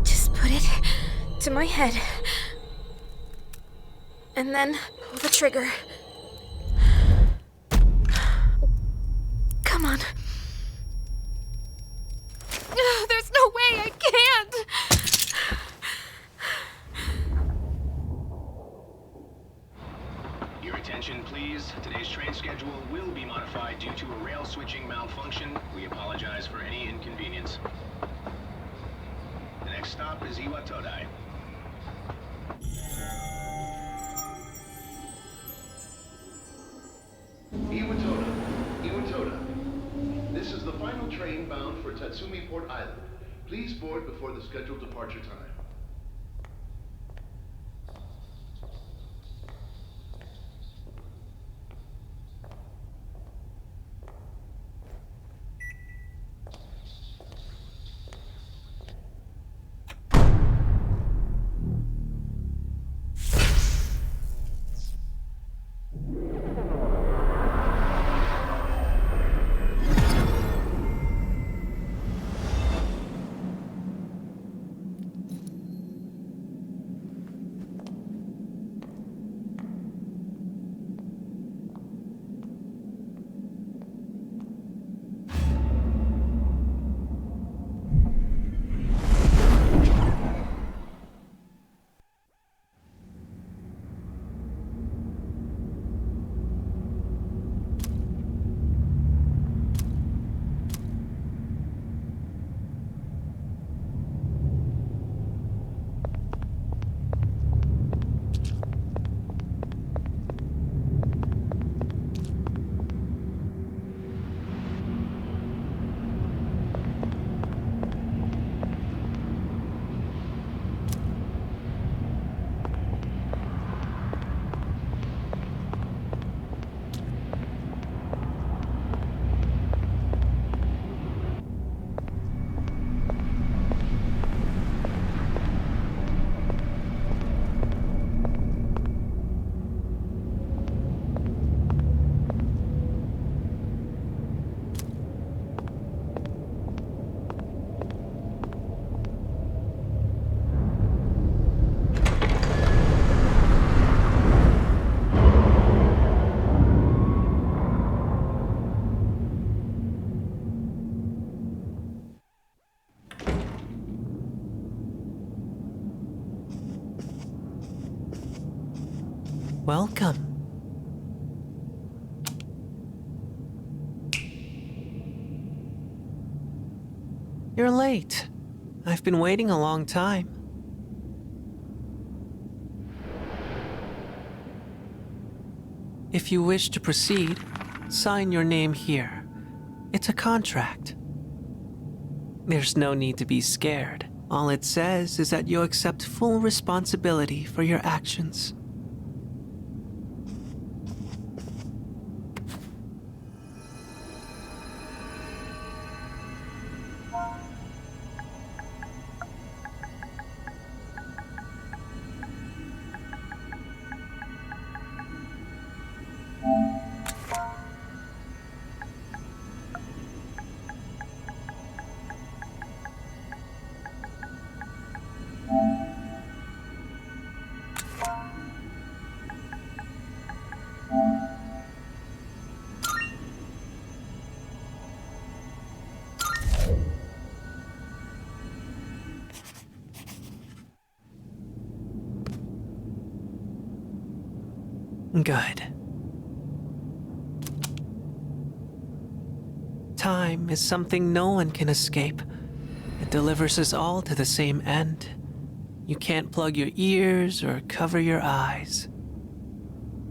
Just put it to my head. And then pull the trigger. Come on. There's no way I can't! Your attention, please. Today's train schedule will be modified due to a rail switching malfunction. We apologize for any inconvenience. The next stop is Iwatodai. Iwatoda. This is the final train bound for Tatsumi Port Island. Please board before the scheduled departure time. Welcome. You're late. I've been waiting a long time. If you wish to proceed, sign your name here. It's a contract. There's no need to be scared. All it says is that you accept full responsibility for your actions. Good. Time is something no one can escape. It delivers us all to the same end. You can't plug your ears or cover your eyes.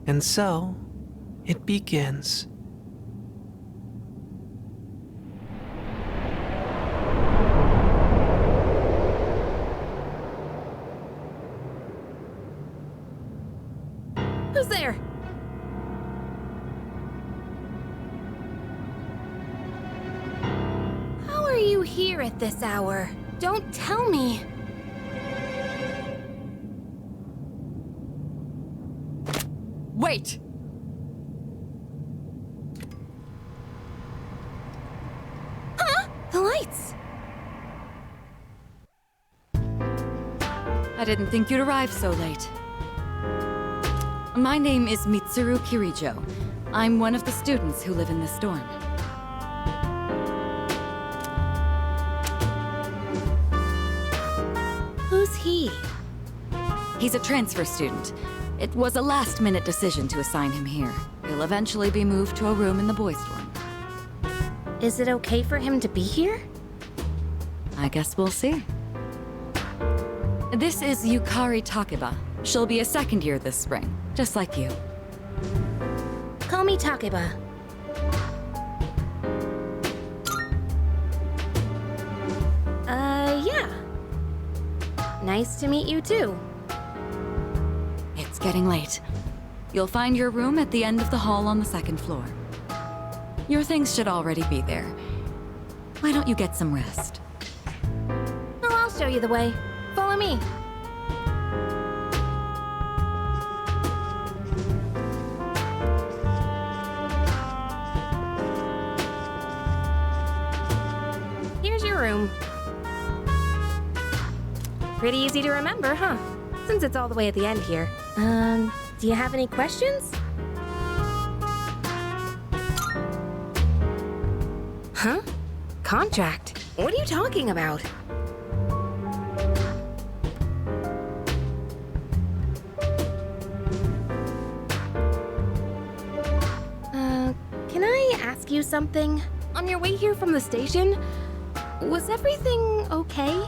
And so, it begins. Who's there? How are you here at this hour? Don't tell me. Wait! Huh? The lights! I didn't think you'd arrive so late. My name is Mitsuru Kirijo. I'm one of the students who live in this dorm. Who's he? He's a transfer student. It was a last-minute decision to assign him here. He'll eventually be moved to a room in the boys' dorm. Is it okay for him to be here? I guess we'll see. This is Yukari Takeba. She'll be a second year this spring, just like you. Call me Takeba. Yeah. Nice to meet you too. It's getting late. You'll find your room at the end of the hall on the second floor. Your things should already be there. Why don't you get some rest? Oh, I'll show you the way. Follow me. Here's your room. Pretty easy to remember, huh? Since it's all the way at the end here. Do you have any questions? Huh? Contract? What are you talking about? Can I ask you something? On your way here from the station, was everything okay?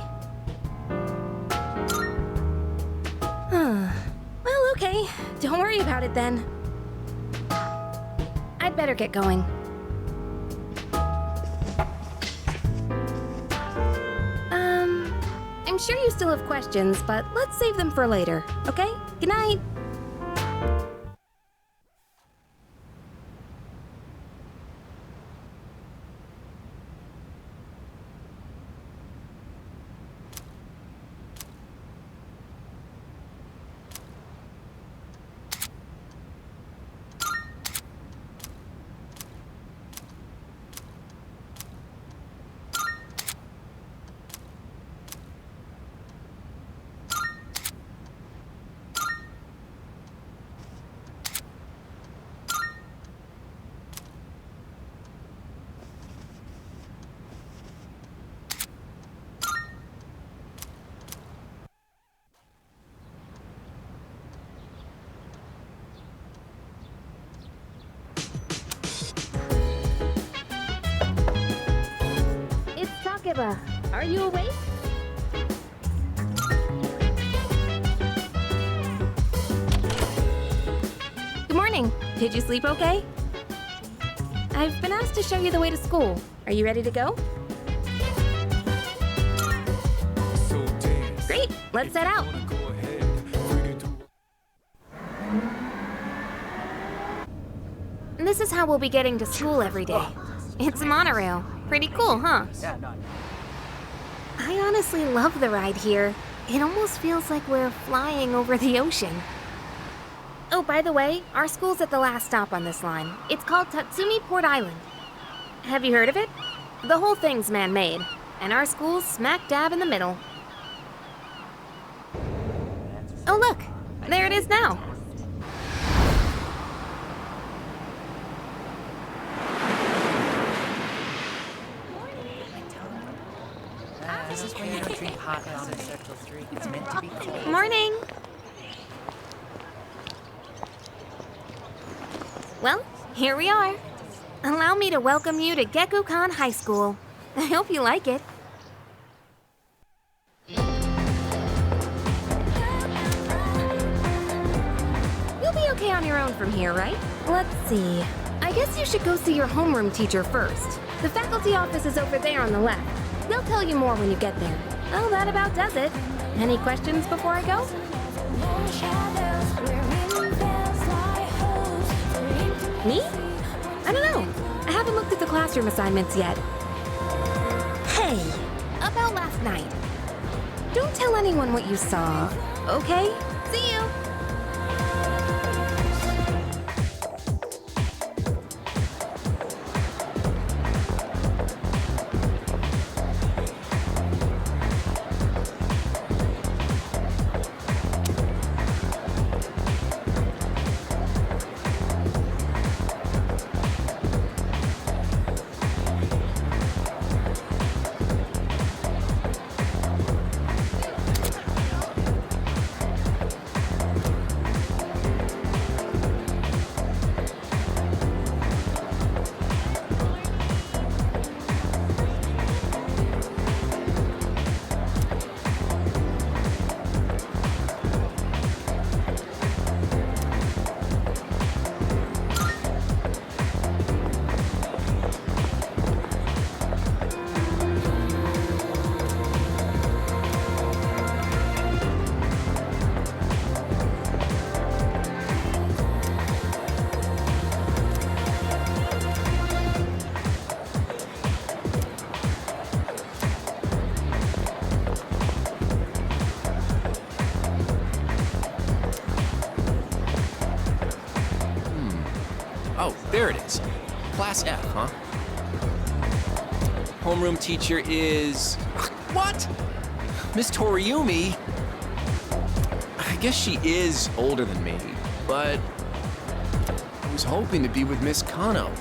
Well, okay. Don't worry about it then. I'd better get going. I'm sure you still have questions, but let's save them for later, okay? Good night. Takeba, are you awake? Good morning. Did you sleep okay? I've been asked to show you the way to school. Are you ready to go? Great, let's set out. This is how we'll be getting to school every day. It's a monorail. Pretty cool, huh? I honestly love the ride here. It almost feels like we're flying over the ocean. Oh, by the way, our school's at the last stop on this line. It's called Tatsumi Port Island. Have you heard of it? The whole thing's man-made, and our school's smack dab in the middle. Oh, look! There it is now! This is where you don't drink hot down in Circle 3. It's meant to be cold. Morning! Well, here we are. Allow me to welcome you to Gekukan High School. I hope you like it. You'll be okay on your own from here, right? Let's see. I guess you should go see your homeroom teacher first. The faculty office is over there on the left. They'll tell you more when you get there. Well, that about does it. Any questions before I go? Me? I don't know. I haven't looked at the classroom assignments yet. Hey, about last night. Don't tell anyone what you saw, okay? See you! There it is. Class F, huh? Homeroom teacher is... What? Miss Toriumi? I guess she is older than me, but I was hoping to be with Miss Kano.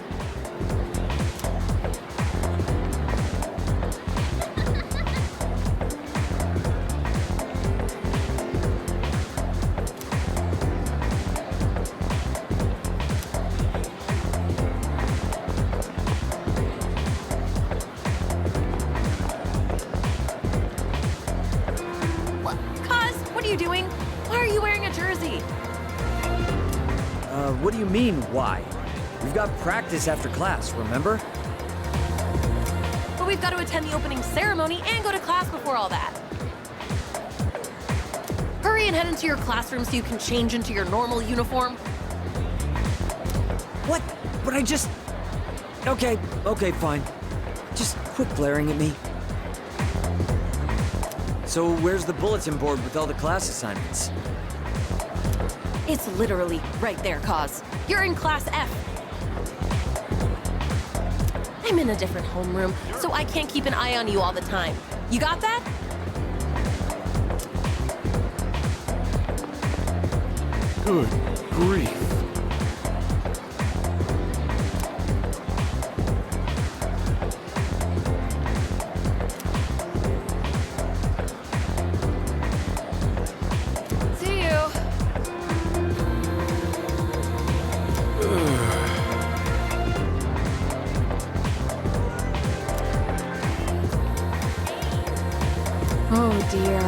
What are you doing? Why are you wearing a jersey? What do you mean, why? We've got practice after class, remember? But we've got to attend the opening ceremony and go to class before all that. Hurry and head into your classroom so you can change into your normal uniform. What? But I just... Okay, fine. Just quit glaring at me. So where's the bulletin board with all the class assignments? It's literally right there, Kaz. You're in Class F. I'm in a different homeroom, so I can't keep an eye on you all the time. You got that? Good grief. See you. Oh dear.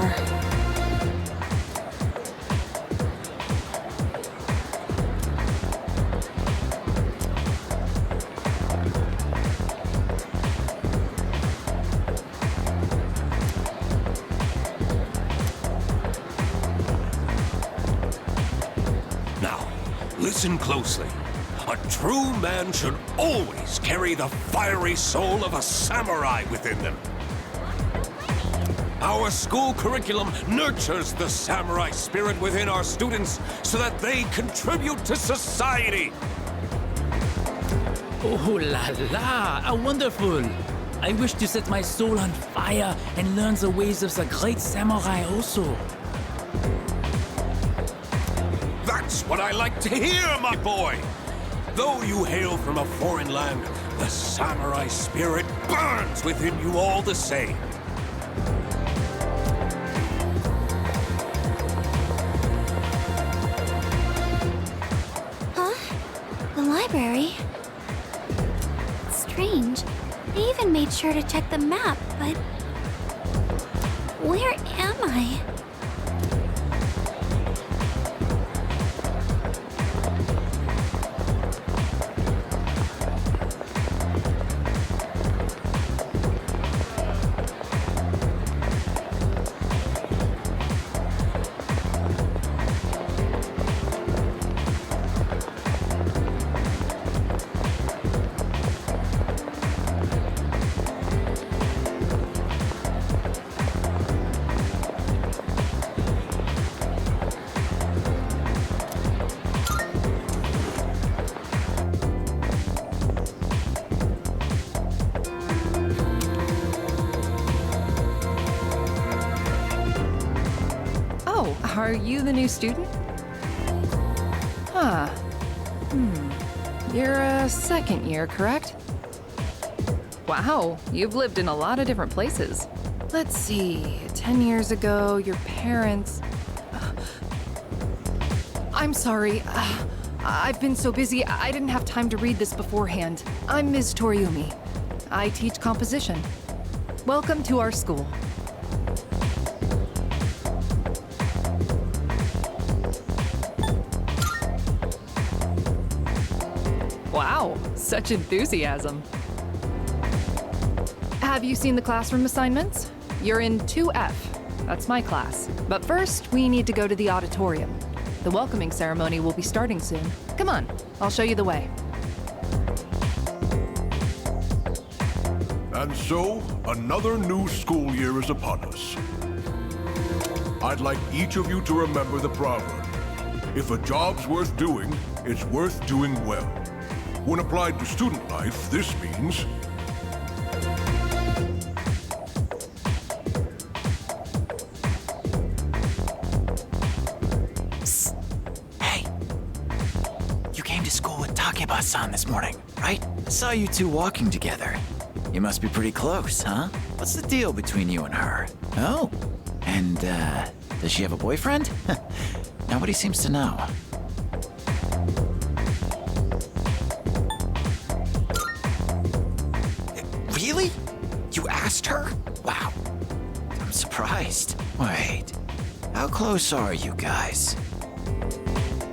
Now, listen closely. A true man should always carry the fiery soul of a samurai within them. Our school curriculum nurtures the samurai spirit within our students so that they contribute to society. Oh la la, how wonderful! I wish to set my soul on fire and learn the ways of the great samurai also. That's what I like to hear, my boy! Though you hail from a foreign land, the samurai spirit burns within you all the same. The library? Strange. I even made sure to check the map, but... where am I? Are you the new student? Huh. You're a second year, correct? Wow, you've lived in a lot of different places. Let's see, 10 years ago, your parents... I'm sorry. I've been so busy, I didn't have time to read this beforehand. I'm Ms. Toriumi. I teach composition. Welcome to our school. Wow, such enthusiasm. Have you seen the classroom assignments? You're in 2F. That's my class. But first, we need to go to the auditorium. The welcoming ceremony will be starting soon. Come on, I'll show you the way. And so, another new school year is upon us. I'd like each of you to remember the proverb. If a job's worth doing, it's worth doing well. When applied to student life, this means... Hey! You came to school with Takeba-san this morning, right? I saw you two walking together. You must be pretty close, huh? What's the deal between you and her? Oh, and, does she have a boyfriend? Nobody seems to know. Really? You asked her? Wow. I'm surprised. Wait. How close are you guys?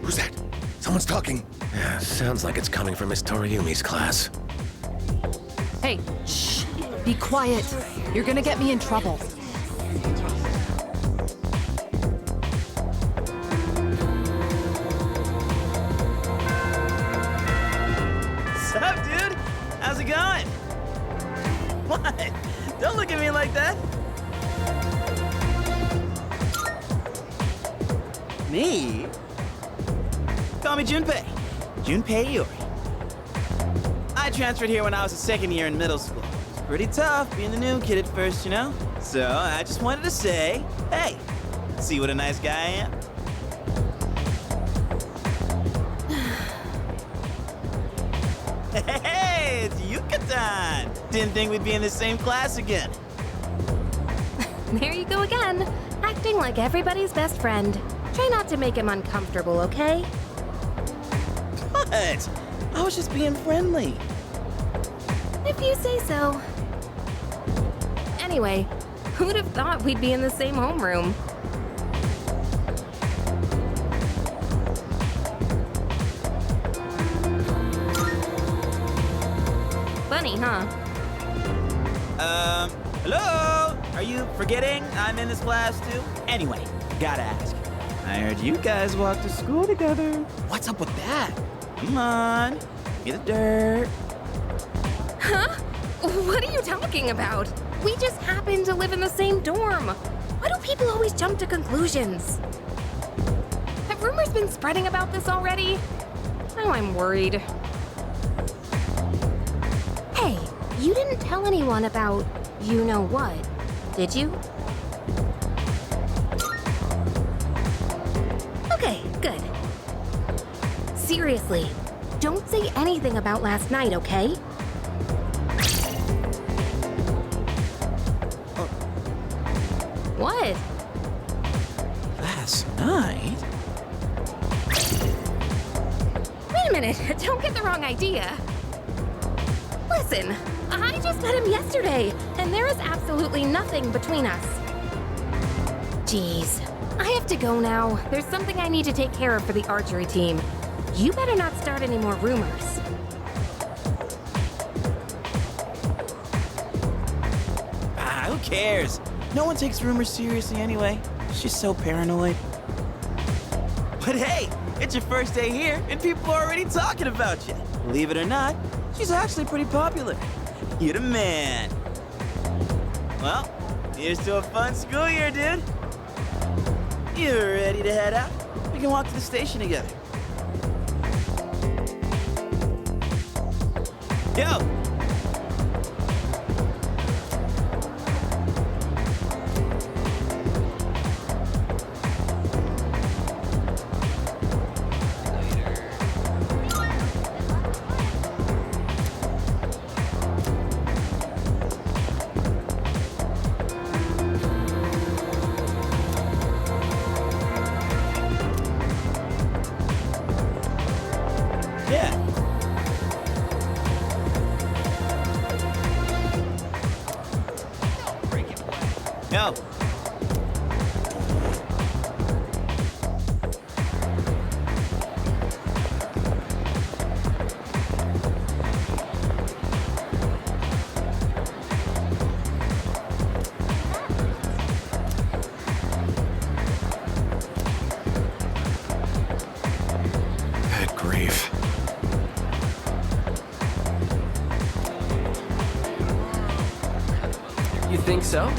Who's that? Someone's talking. Yeah, sounds like it's coming from Miss Toriumi's class. Hey, shh. Be quiet. You're gonna get me in trouble. Sup, dude? How's it going? What? Don't look at me like that. Me? Call me Junpei. Junpei Iori. I transferred here when I was a second year in middle school. It's pretty tough being the new kid at first, you know? So I just wanted to say, hey, see what a nice guy I am? Hey, it's Yuka-tan! Didn't think we'd be in the same class again. There you go again, acting like everybody's best friend. Try not to make him uncomfortable, okay? What? I was just being friendly. If you say so. Anyway, who'd have thought we'd be in the same homeroom? Funny, huh? Hello? Are you forgetting I'm in this class too? Anyway, gotta ask. I heard you guys walk to school together. What's up with that? Come on, get the dirt. Huh? What are you talking about? We just happen to live in the same dorm. Why do people always jump to conclusions? Have rumors been spreading about this already? Now I'm worried. Hey, you didn't tell anyone about you-know-what, did you? Okay, good. Seriously, don't say anything about last night, okay? What? Last night? Wait a minute, don't get the wrong idea. Listen, I just met him yesterday, and there is absolutely nothing between us. Jeez, I have to go now. There's something I need to take care of for the archery team. You better not start any more rumors. Who cares? No one takes rumors seriously anyway. She's so paranoid. But hey, it's your first day here, and people are already talking about you. Believe it or not, she's actually pretty popular. You're the man. Well, here's to a fun school year, dude. You ready to head out? We can walk to the station together. Yo! No. Good grief. You think so?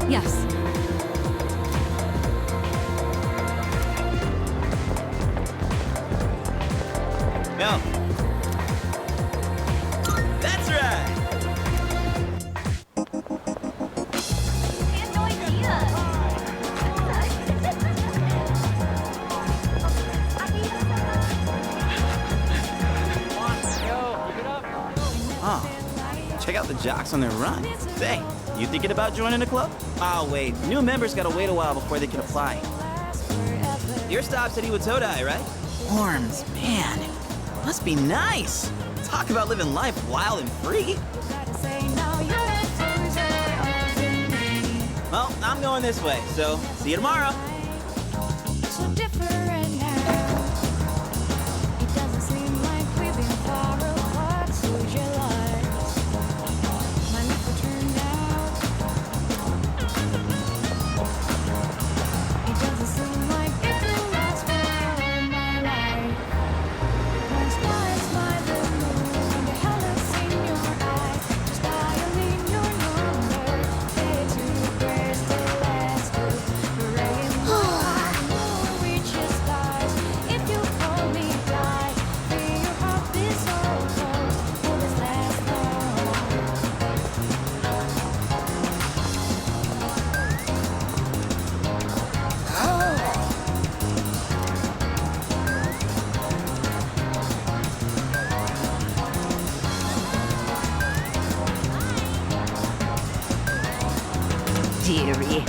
Yes. No. That's right. Oh, check out the jocks on their run. Say, you thinking about joining the club? Oh, wait. New members gotta wait a while before they can apply. Your stop's at Iwatodai, right? Worms, man. Must be nice. Talk about living life wild and free. Well, I'm going this way, so see you tomorrow. Dearie.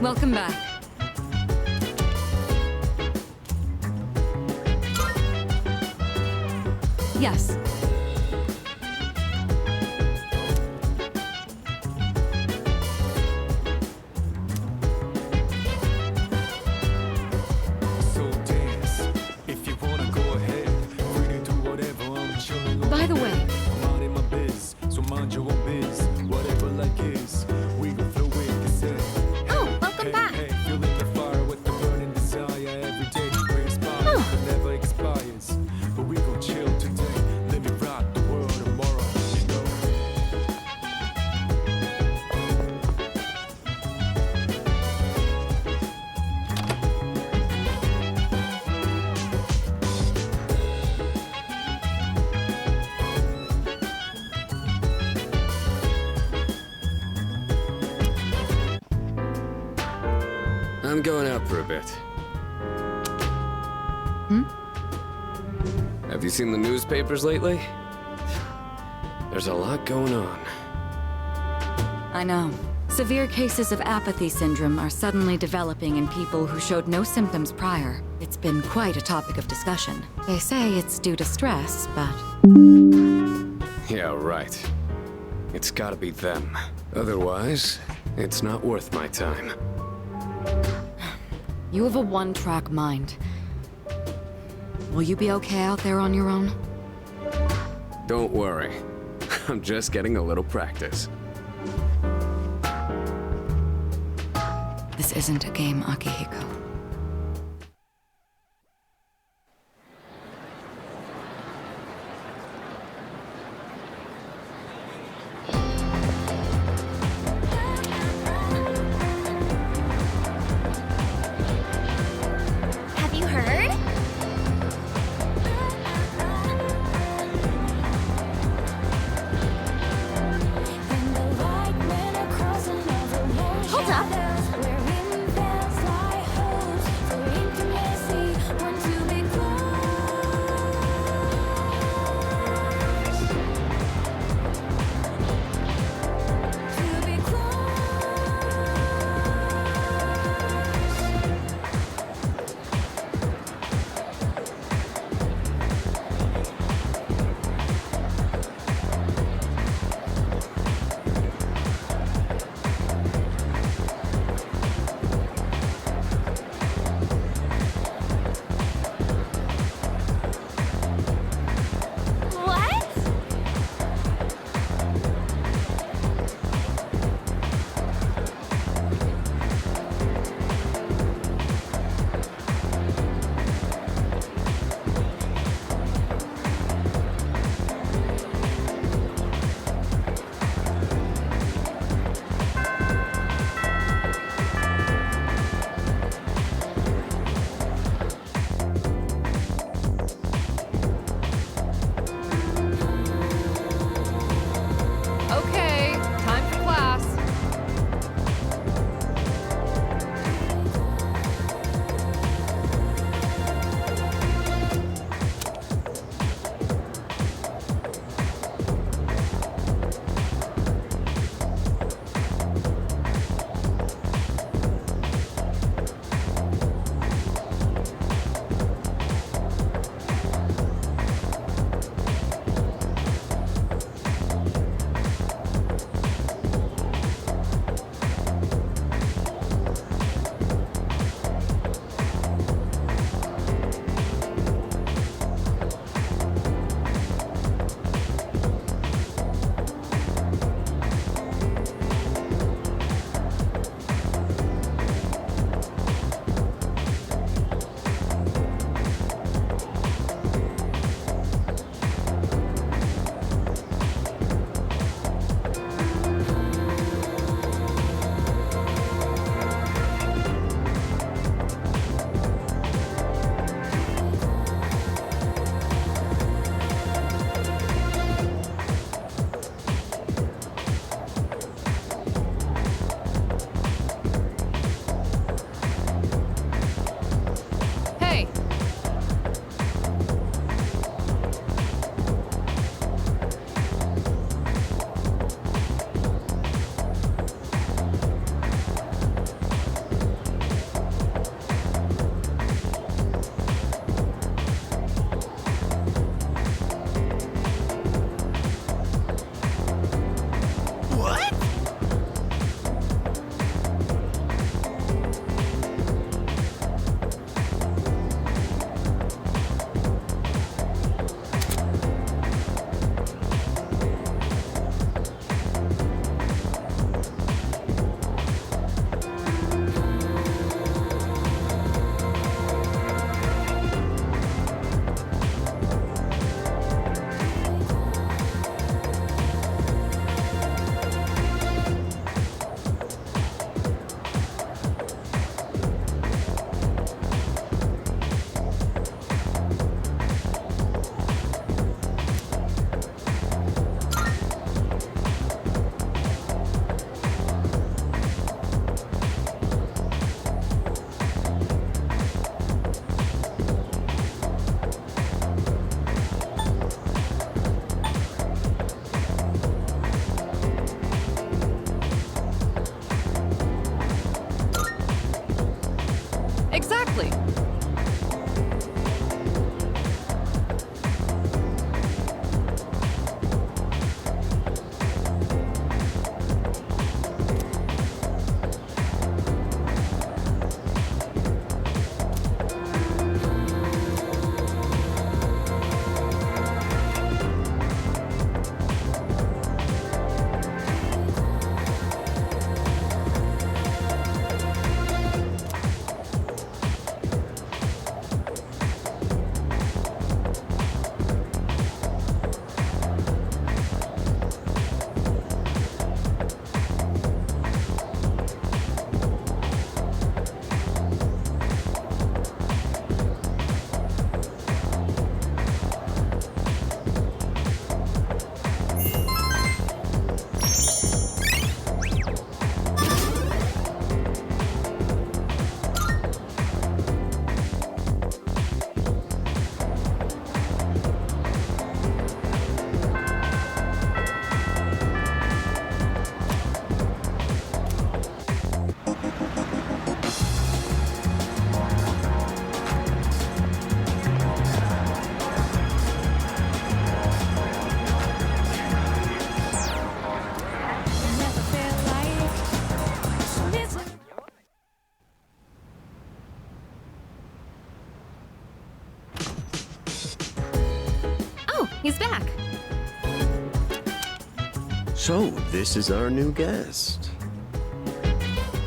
Welcome back. Yes. By the way, Oh, welcome back. I'm going out for a bit. Have you seen the newspapers lately? There's a lot going on. I know. Severe cases of apathy syndrome are suddenly developing in people who showed no symptoms prior. It's been quite a topic of discussion. They say it's due to stress, but... Yeah, right. It's gotta be them. Otherwise, it's not worth my time. You have a one-track mind. Will you be okay out there on your own? Don't worry. I'm just getting a little practice. This isn't a game, Akihiko. Have you heard? Hold up. So, this is our new guest.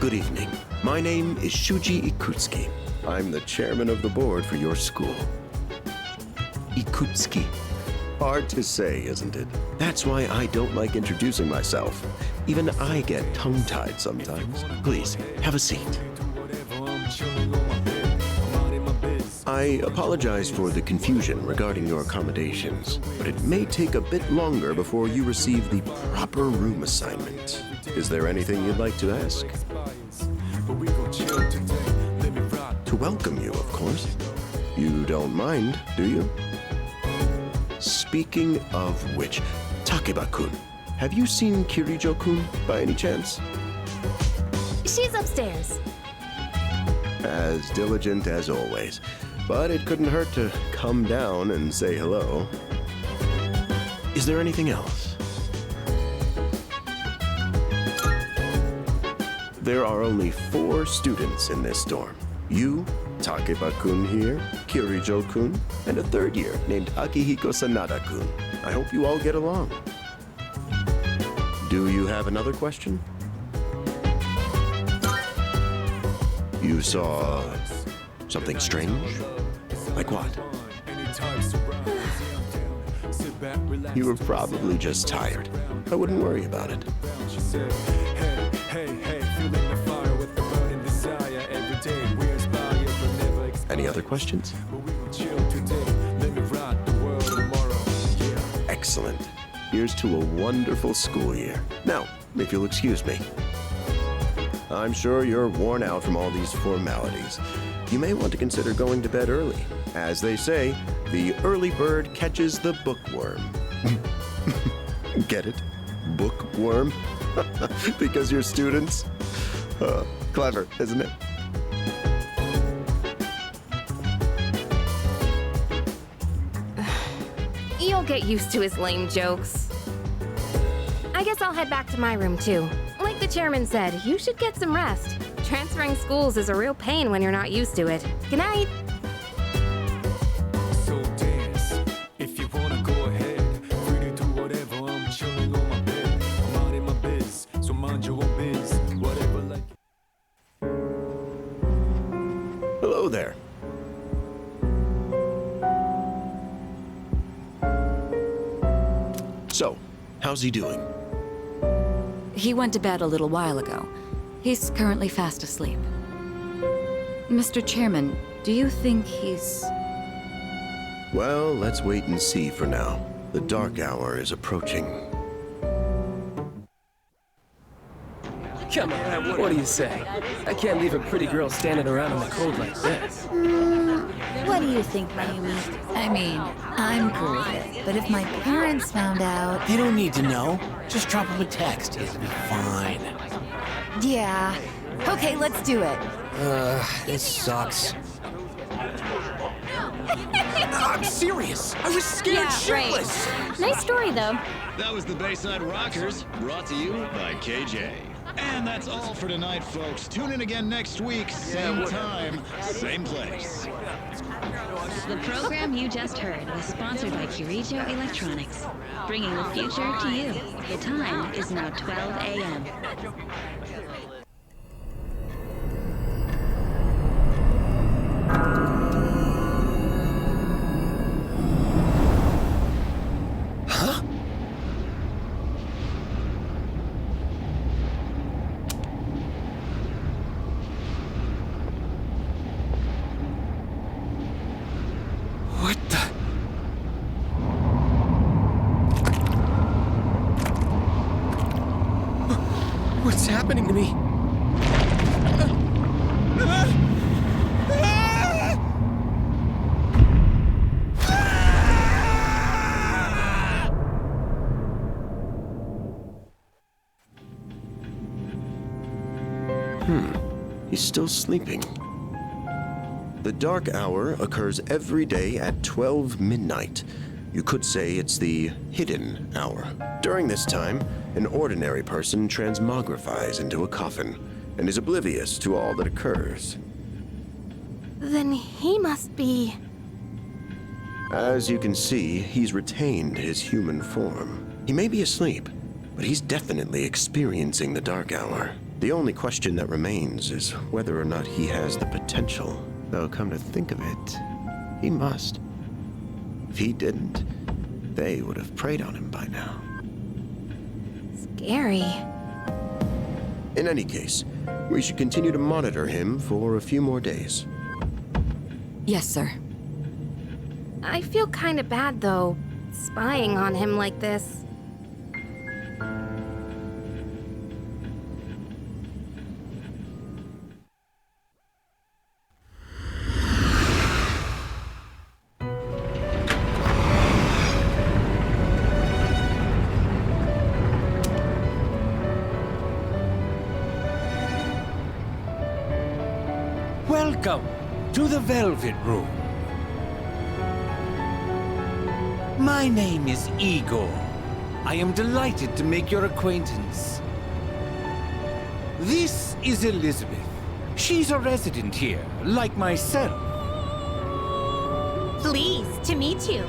Good evening. My name is Shuji Ikutsuki. I'm the chairman of the board for your school. Ikutsuki. Hard to say, isn't it? That's why I don't like introducing myself. Even I get tongue-tied sometimes. Please, have a seat. I apologize for the confusion regarding your accommodations, but it may take a bit longer before you receive the proper room assignment. Is there anything you'd like to ask? To welcome you, of course. You don't mind, do you? Speaking of which, Takeba-kun, have you seen Kirijo-kun by any chance? She's upstairs. As diligent as always. But it couldn't hurt to come down and say hello. Is there anything else? There are only 4 students in this dorm. You, Takeba-kun here, Kirijo-kun, and a 3rd year named Akihiko Sanada-kun. I hope you all get along. Do you have another question? You saw something strange? Like what? You were probably just tired. I wouldn't worry about it. Any other questions? Excellent. Here's to a wonderful school year. Now, if you'll excuse me. I'm sure you're worn out from all these formalities. You may want to consider going to bed early. As they say, the early bird catches the bookworm. Get it? Bookworm? Because you're students? Clever, isn't it? You'll get used to his lame jokes. I guess I'll head back to my room too. Like the chairman said, you should get some rest. Transferring schools is a real pain when you're not used to it. Good night. So dance, if you wanna go ahead. Free to do whatever, I'm chilling on my bed. I'm out in my biz, so mind your own biz. Whatever like. Hello there. So, how's he doing? He went to bed a little while ago. He's currently fast asleep. Mr. Chairman, do you think he's... Well, let's wait and see for now. The dark hour is approaching. Come on, what do you say? I can't leave a pretty girl standing around in the cold like this. What do you think, Mayumi? I mean, I'm cool with it, but if my parents found out... You don't need to know. Just drop them a text. It'll be fine. Yeah. Okay, let's do it. This sucks. I'm serious. I was scared shitless. Right. Nice story, though. That was the Bayside Rockers, brought to you by KJ. And that's all for tonight, folks. Tune in again next week, same time, same place. The program you just heard was sponsored by Kirijo Electronics, bringing the future to you. The time is now 12 a.m. Huh? What the? What's happening to me? He's still sleeping. The dark hour occurs every day at 12 midnight. You could say it's the hidden hour. During this time, an ordinary person transmogrifies into a coffin and is oblivious to all that occurs. Then he must be... As you can see, he's retained his human form. He may be asleep, but he's definitely experiencing the Dark Hour. The only question that remains is whether or not he has the potential. Though, come to think of it, he must. If he didn't, they would have preyed on him by now. Scary. In any case, we should continue to monitor him for a few more days. Yes, sir. I feel kinda bad, though, spying on him like this. Welcome to the Velvet Room. My name is Igor. I am delighted to make your acquaintance. This is Elizabeth. She's a resident here, like myself. Pleased to meet you.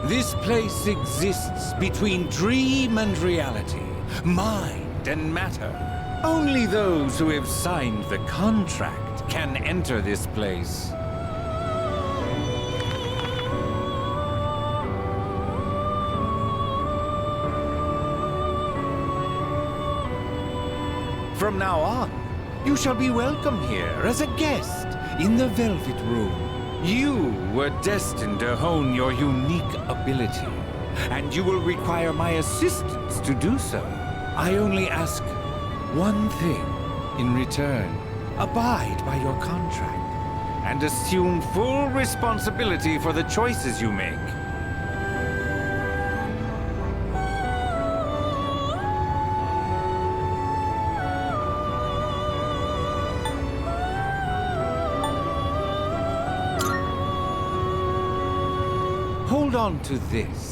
This place exists between dream and reality, mind and matter. Only those who have signed the contract can enter this place. From now on, you shall be welcome here as a guest in the Velvet Room. You were destined to hone your unique ability, and you will require my assistance to do so. I only ask one thing in return. Abide by your contract and assume full responsibility for the choices you make. Hold on to this.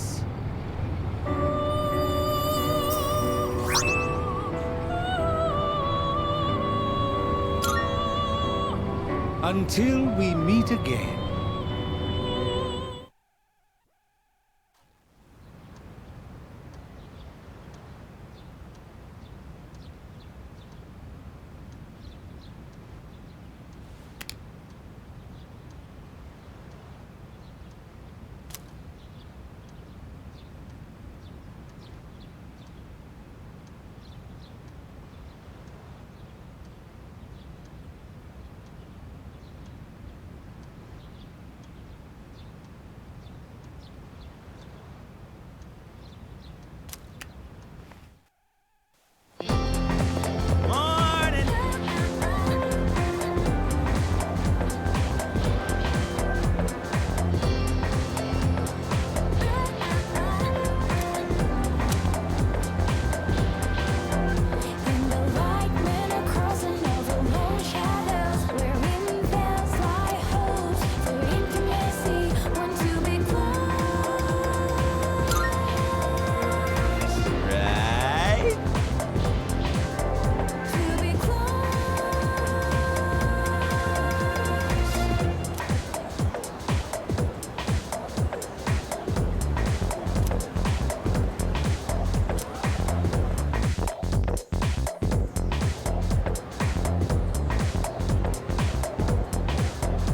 Until we meet again.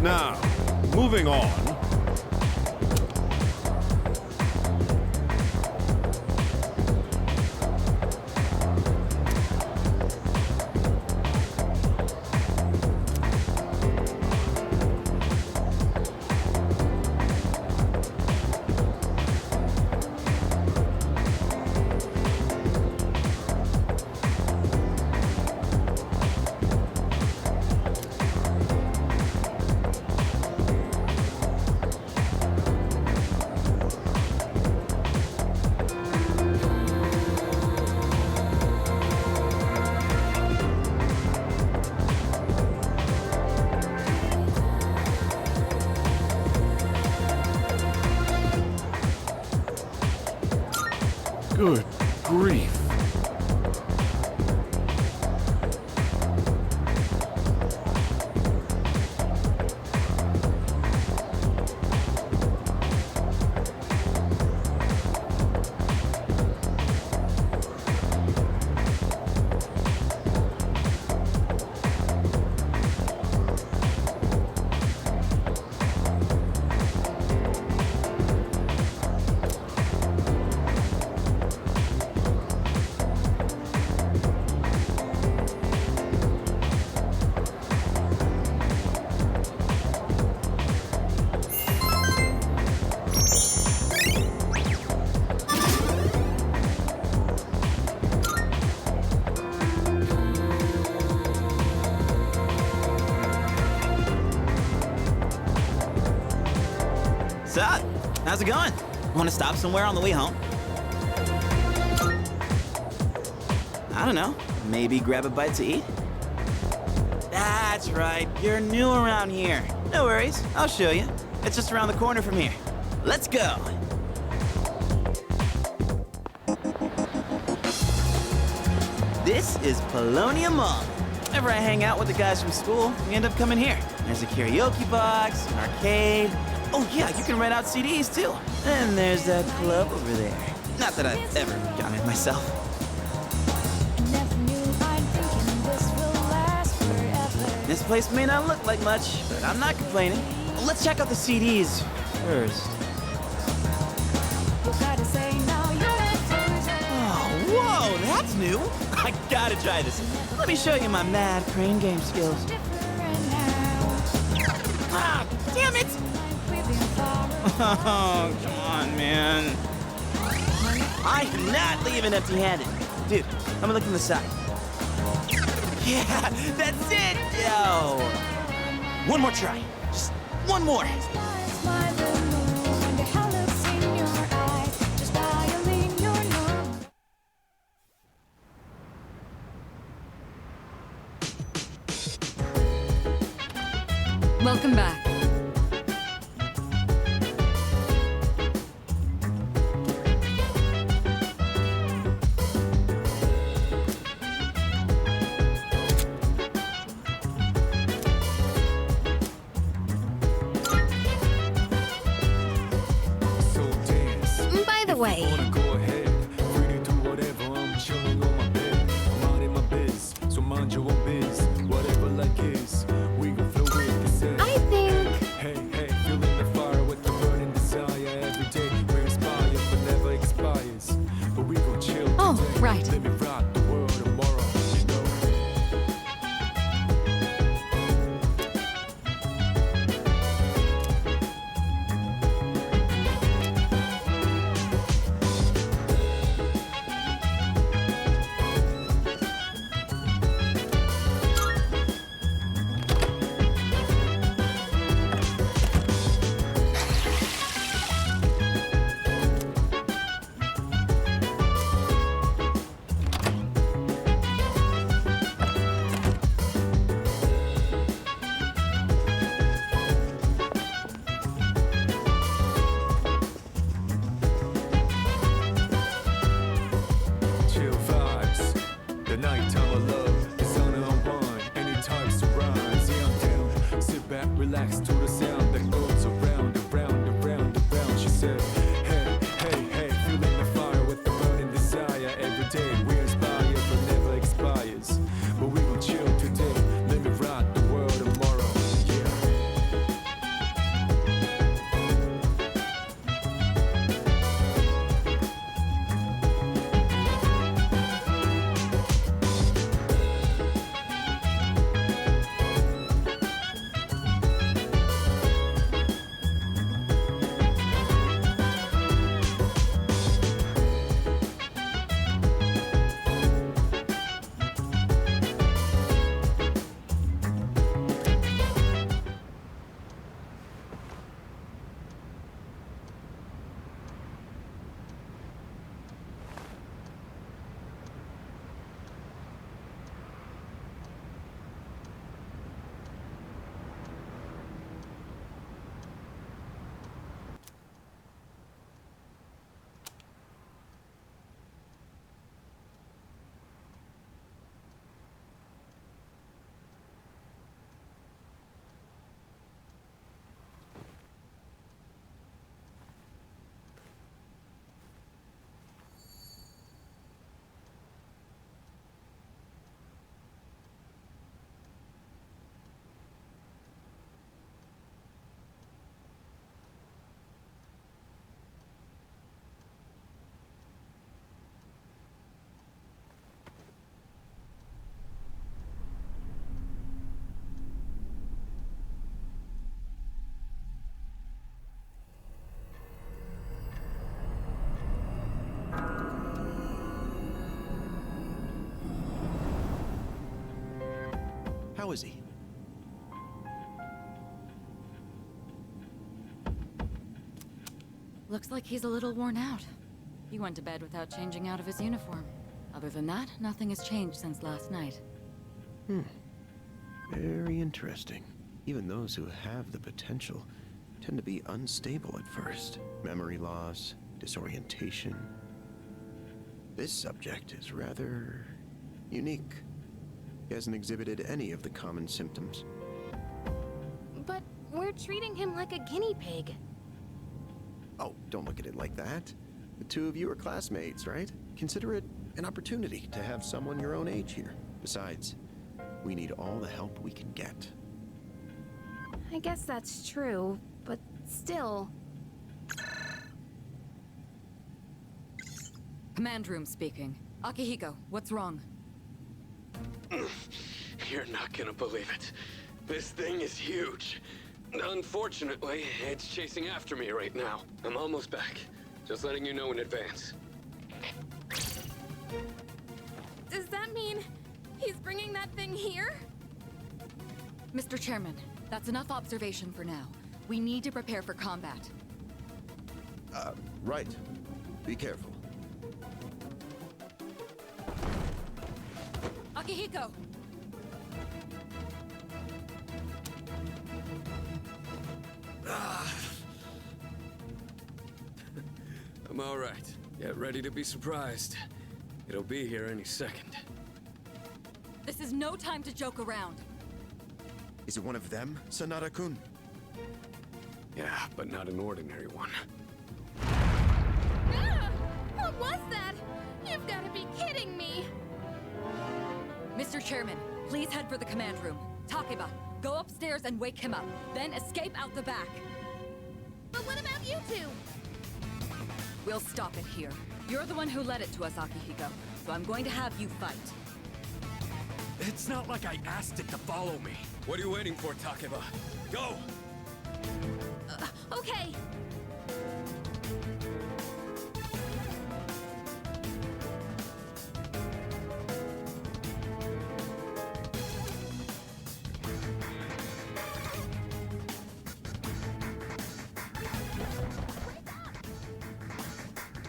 Now, moving on. Good grief. How's it going? Want to stop somewhere on the way home? I don't know. Maybe grab a bite to eat? That's right. You're new around here. No worries. I'll show you. It's just around the corner from here. Let's go. This is Polonia Mall. Whenever I hang out with the guys from school, we end up coming here. There's a karaoke box, an arcade. Oh yeah, you can rent out CDs too. And there's that club over there. Not that I've ever gone in myself. This place may not look like much, but I'm not complaining. Let's check out the CDs first. Oh, whoa, that's new. I gotta try this. Let me show you my mad crane game skills. Ah, damn it! Oh, come on, man. I am not leaving empty-handed. Dude, I'm gonna look on the side. Yeah, that's it! Yo! One more try. Just one more. Welcome back. By the way, I think Oh, right. Chill vibes, the nighttime of love, the sun unwind, anytime surprise. Yeah, I'm down. Sit back, relax to the sound that goes around and round and round and round. She said, hey, hey, hey, feeling the fire with the burning desire. Every day we inspire, but never expires. But we will chill today, let me rock the world tomorrow. Yeah. How is he? Looks like he's a little worn out. He went to bed without changing out of his uniform. Other than that, nothing has changed since last night. Very interesting. Even those who have the potential tend to be unstable at first. Memory loss, disorientation. This subject is rather unique. He hasn't exhibited any of the common symptoms. But we're treating him like a guinea pig. Oh, don't look at it like that. The two of you are classmates, right? Consider it an opportunity to have someone your own age here. Besides, we need all the help we can get. I guess that's true, but still. Command room speaking. Akihiko, what's wrong? You're not gonna believe it. This thing is huge. Unfortunately, it's chasing after me right now. I'm almost back. Just letting you know in advance. Does that mean he's bringing that thing here? Mr. Chairman, that's enough observation for now. We need to prepare for combat. Right. Be careful. Akihiko! I'm all right. Get ready to be surprised. It'll be here any second. This is no time to joke around. Is it one of them, Sanada-kun? Yeah, but not an ordinary one. Ah! What was that? You've got to be kidding me! Mr. Chairman, please head for the command room. Takeba, go upstairs and wake him up. Then escape out the back. But what about you two? We'll stop it here. You're the one who led it to us, Akihiko. So I'm going to have you fight. It's not like I asked it to follow me. What are you waiting for, Takeba? Go! Okay.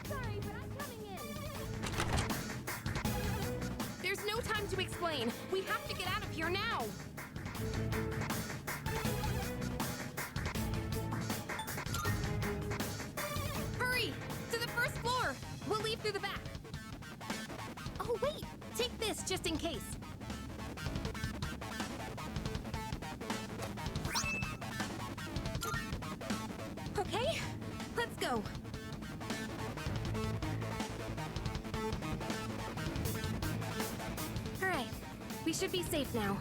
Sorry, but I'm coming in. There's no time to explain. We have to get out of here now. Hurry! To the first floor! We'll leave through the back. Oh, wait! Take this just in case. Okay, let's go. All right, we should be safe now.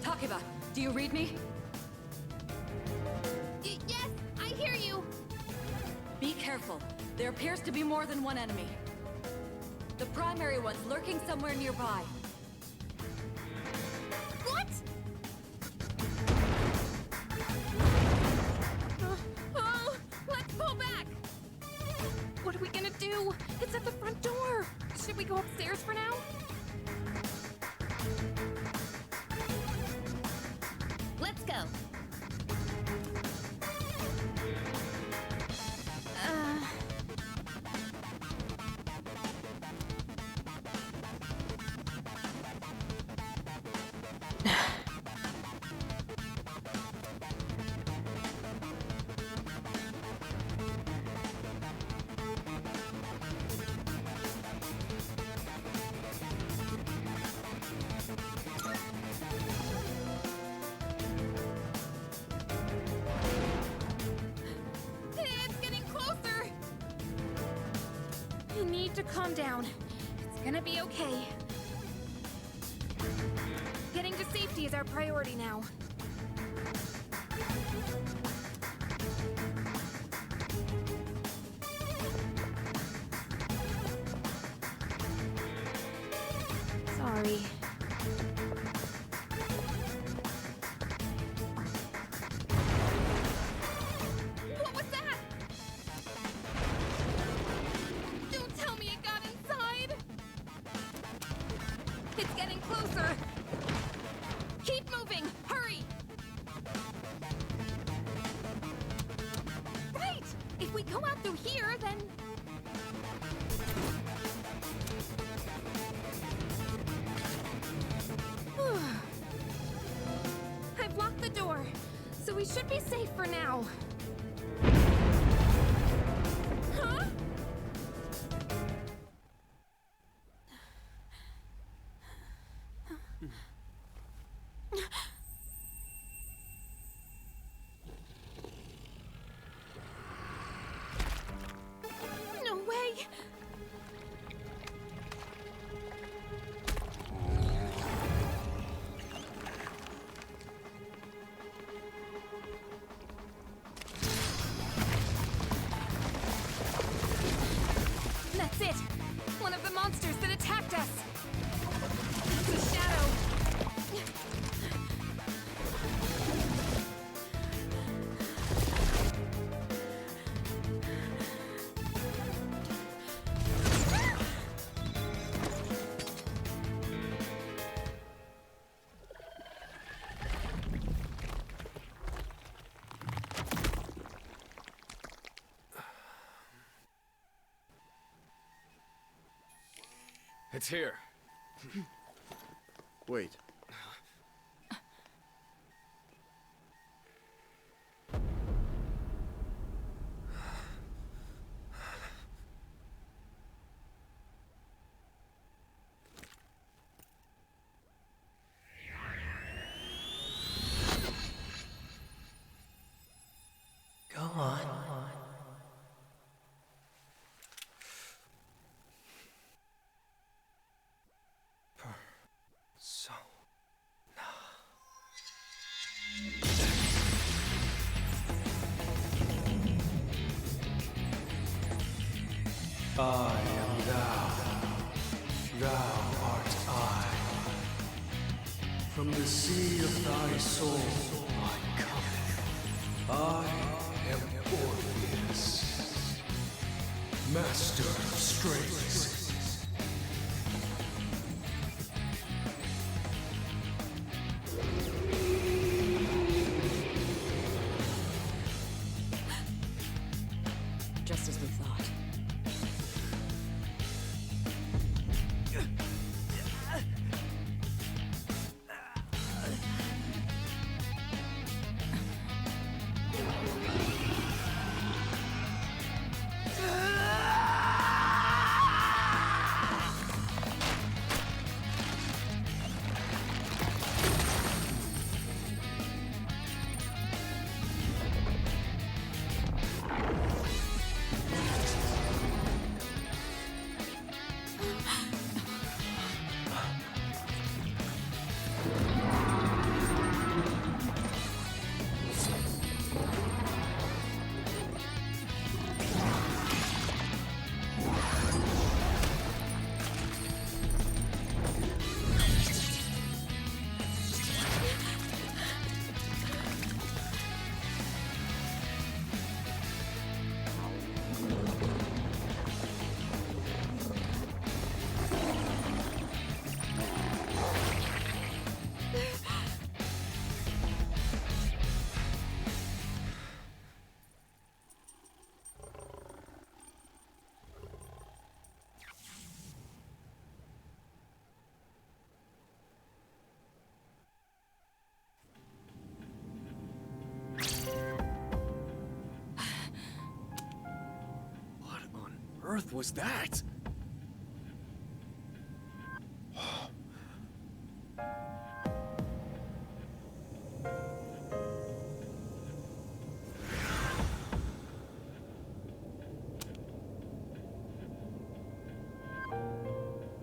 Takeba, do you read me? Yes, I hear you. Be careful. There appears to be more than one enemy. The primary one's lurking somewhere nearby. What? Oh, let's pull back. What are we gonna do? It's at the front door. Should we go upstairs for now? Let's go. It's getting closer. I need to calm down. It's gonna be okay. Getting to safety is our priority now. Sorry. What was that? Don't tell me it got inside. It's getting closer. Keep moving. Hurry. go out through here, then... I've locked the door, so we should be safe for now. Huh? No way! That's it! One of the monsters that attacked us! It's a shadow! It's here. Wait. Go on. I am thou. Thou art I. From the sea of thy soul I come. I am Orpheus, master of strings. Just as we thought. Earth was that?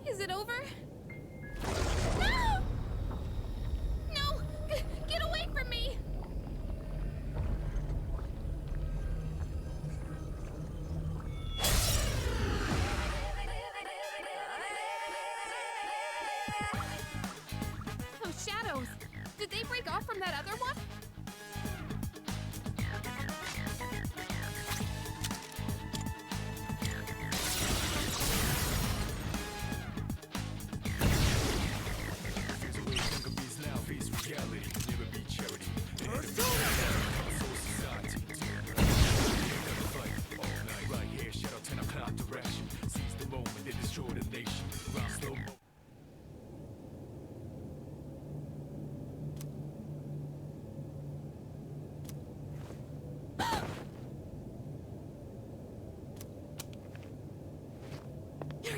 Is it over? No! No! Get away from me! Those shadows! Did they break off from that other one?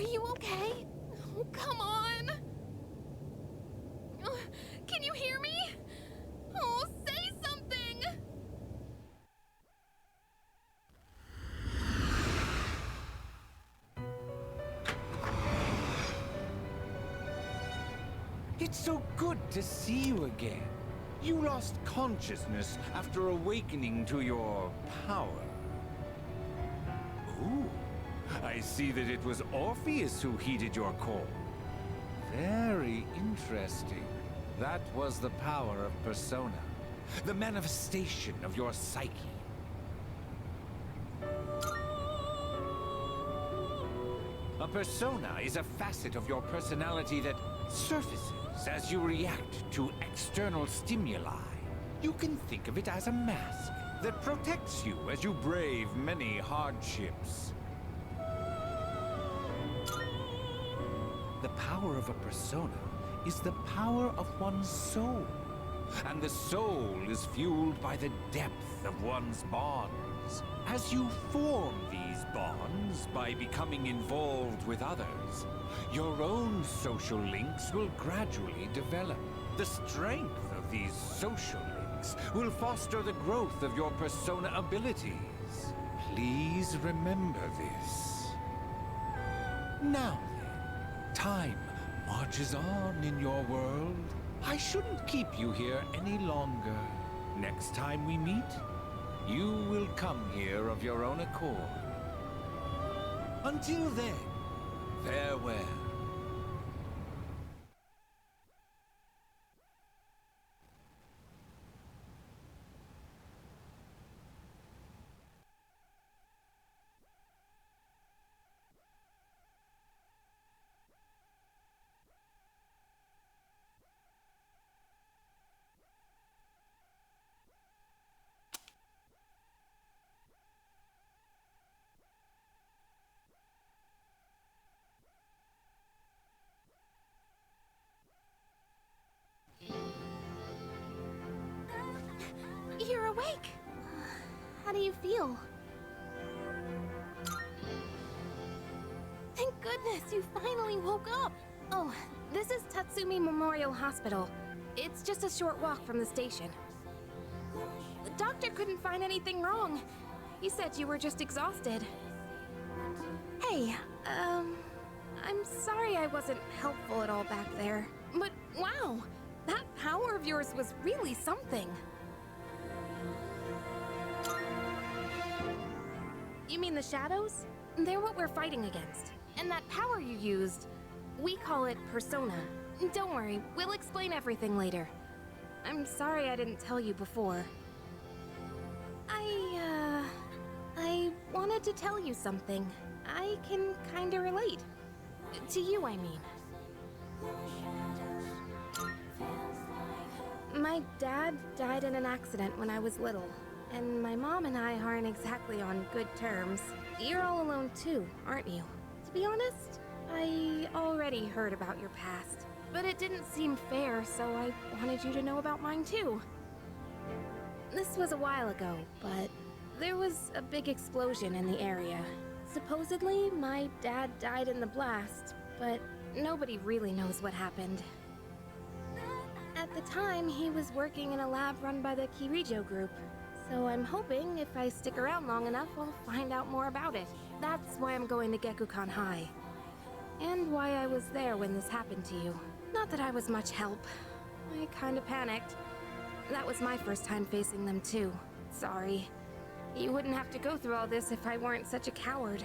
you okay? Oh, come on! Can you hear me? Oh, say something! It's so good to see you again. You lost consciousness after awakening to your power. Ooh, I see that it was Orpheus who heeded your call. Very interesting. That was the power of Persona, the manifestation of your psyche. A persona is a facet of your personality that surfaces as you react to external stimuli. You can think of it as a mask that protects you as you brave many hardships. The power of a persona is the power of one's soul. And the soul is fueled by the depth of one's bonds. As you form these bonds by becoming involved with others, your own social links will gradually develop. The strength of these social links will foster the growth of your persona abilities. Please remember this. Now then, time marches on in your world. I shouldn't keep you here any longer. Next time we meet, you will come here of your own accord. Until then, farewell. You're awake! How do you feel? Thank goodness you finally woke up! Oh, this is Tatsumi Memorial Hospital. It's just a short walk from the station. The doctor couldn't find anything wrong. He said you were just exhausted. Hey, I'm sorry I wasn't helpful at all back there. But wow, that power of yours was really something. You mean the shadows? They're what we're fighting against. And that power you used, we call it Persona. Don't worry, we'll explain everything later. I'm sorry I didn't tell you before. I wanted to tell you something. I can kinda relate. To you, I mean. My dad died in an accident when I was little. And my mom and I aren't exactly on good terms. You're all alone too, aren't you? To be honest, I already heard about your past. But it didn't seem fair, so I wanted you to know about mine too. This was a while ago, but there was a big explosion in the area. Supposedly, my dad died in the blast, but nobody really knows what happened. At the time, he was working in a lab run by the Kirijo group. So I'm hoping if I stick around long enough, I'll find out more about it. That's why I'm going to Gekukan High. And why I was there when this happened to you. Not that I was much help. I kinda panicked. That was my first time facing them too. Sorry. You wouldn't have to go through all this if I weren't such a coward.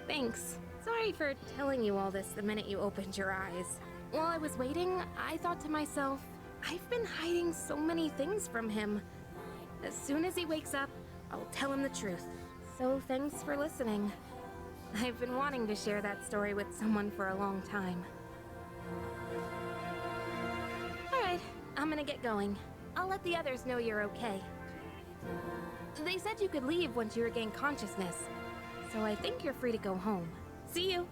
Thanks. Sorry for telling you all this the minute you opened your eyes. While I was waiting, I thought to myself, I've been hiding so many things from him. As soon as he wakes up, I'll tell him the truth. So thanks for listening. I've been wanting to share that story with someone for a long time. Alright, I'm gonna get going. I'll let the others know you're okay. They said you could leave once you regain consciousness. So I think you're free to go home. See you!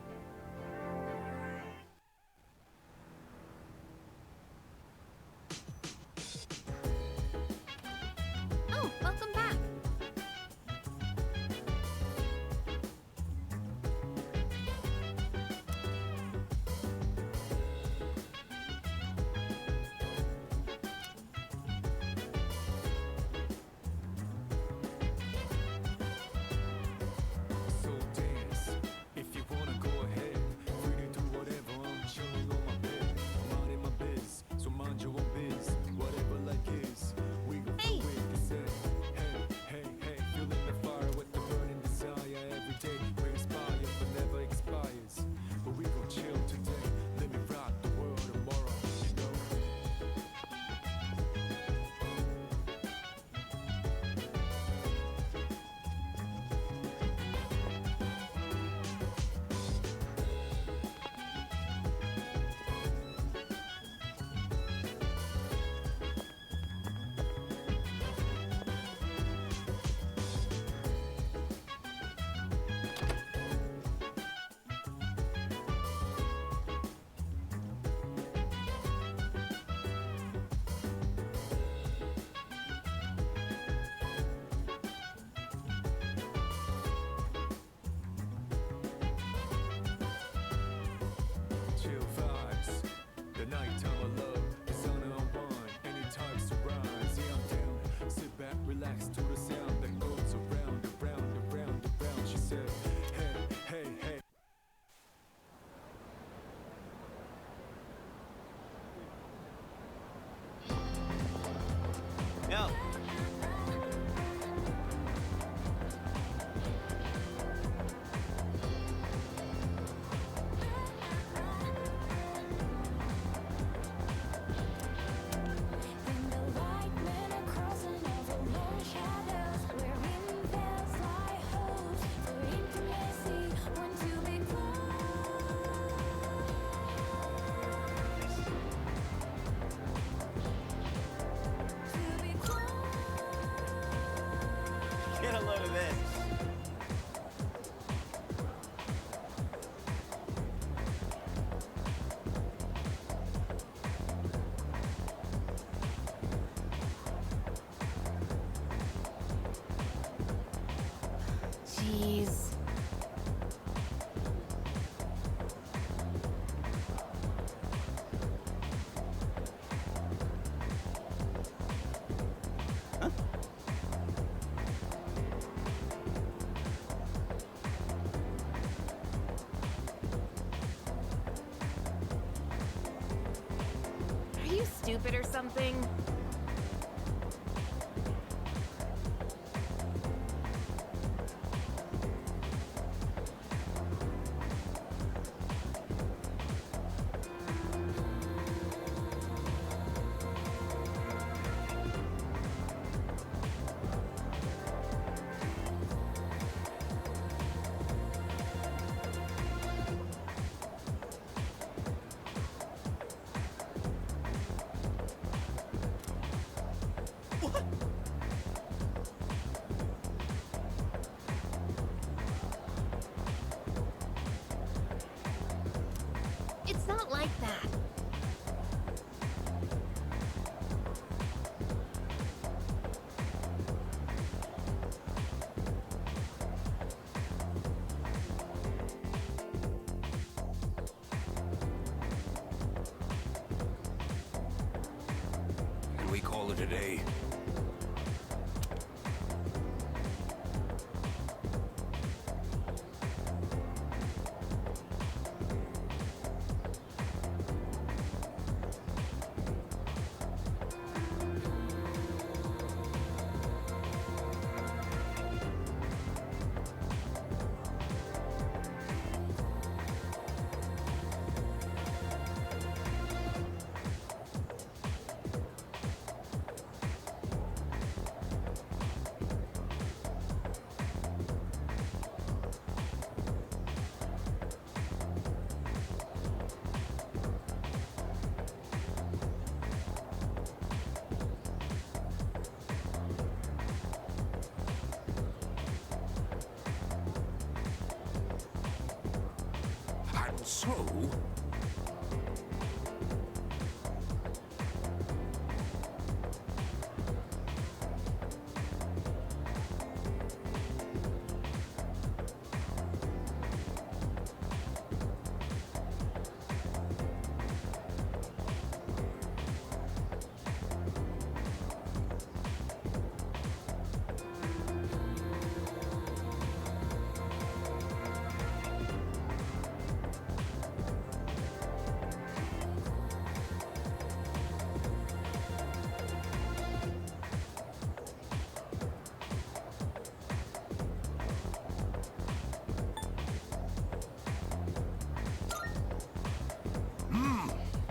nighttime of love, the sun and unwind, any times to rise. Yeah, I'm down. Sit back, relax to the sound that goes around, around, around, around. She said, hey, hey, hey. Yo. Get a load of this. Jeez. Are you stupid or something? It's not like that. Can we call it a day? And so,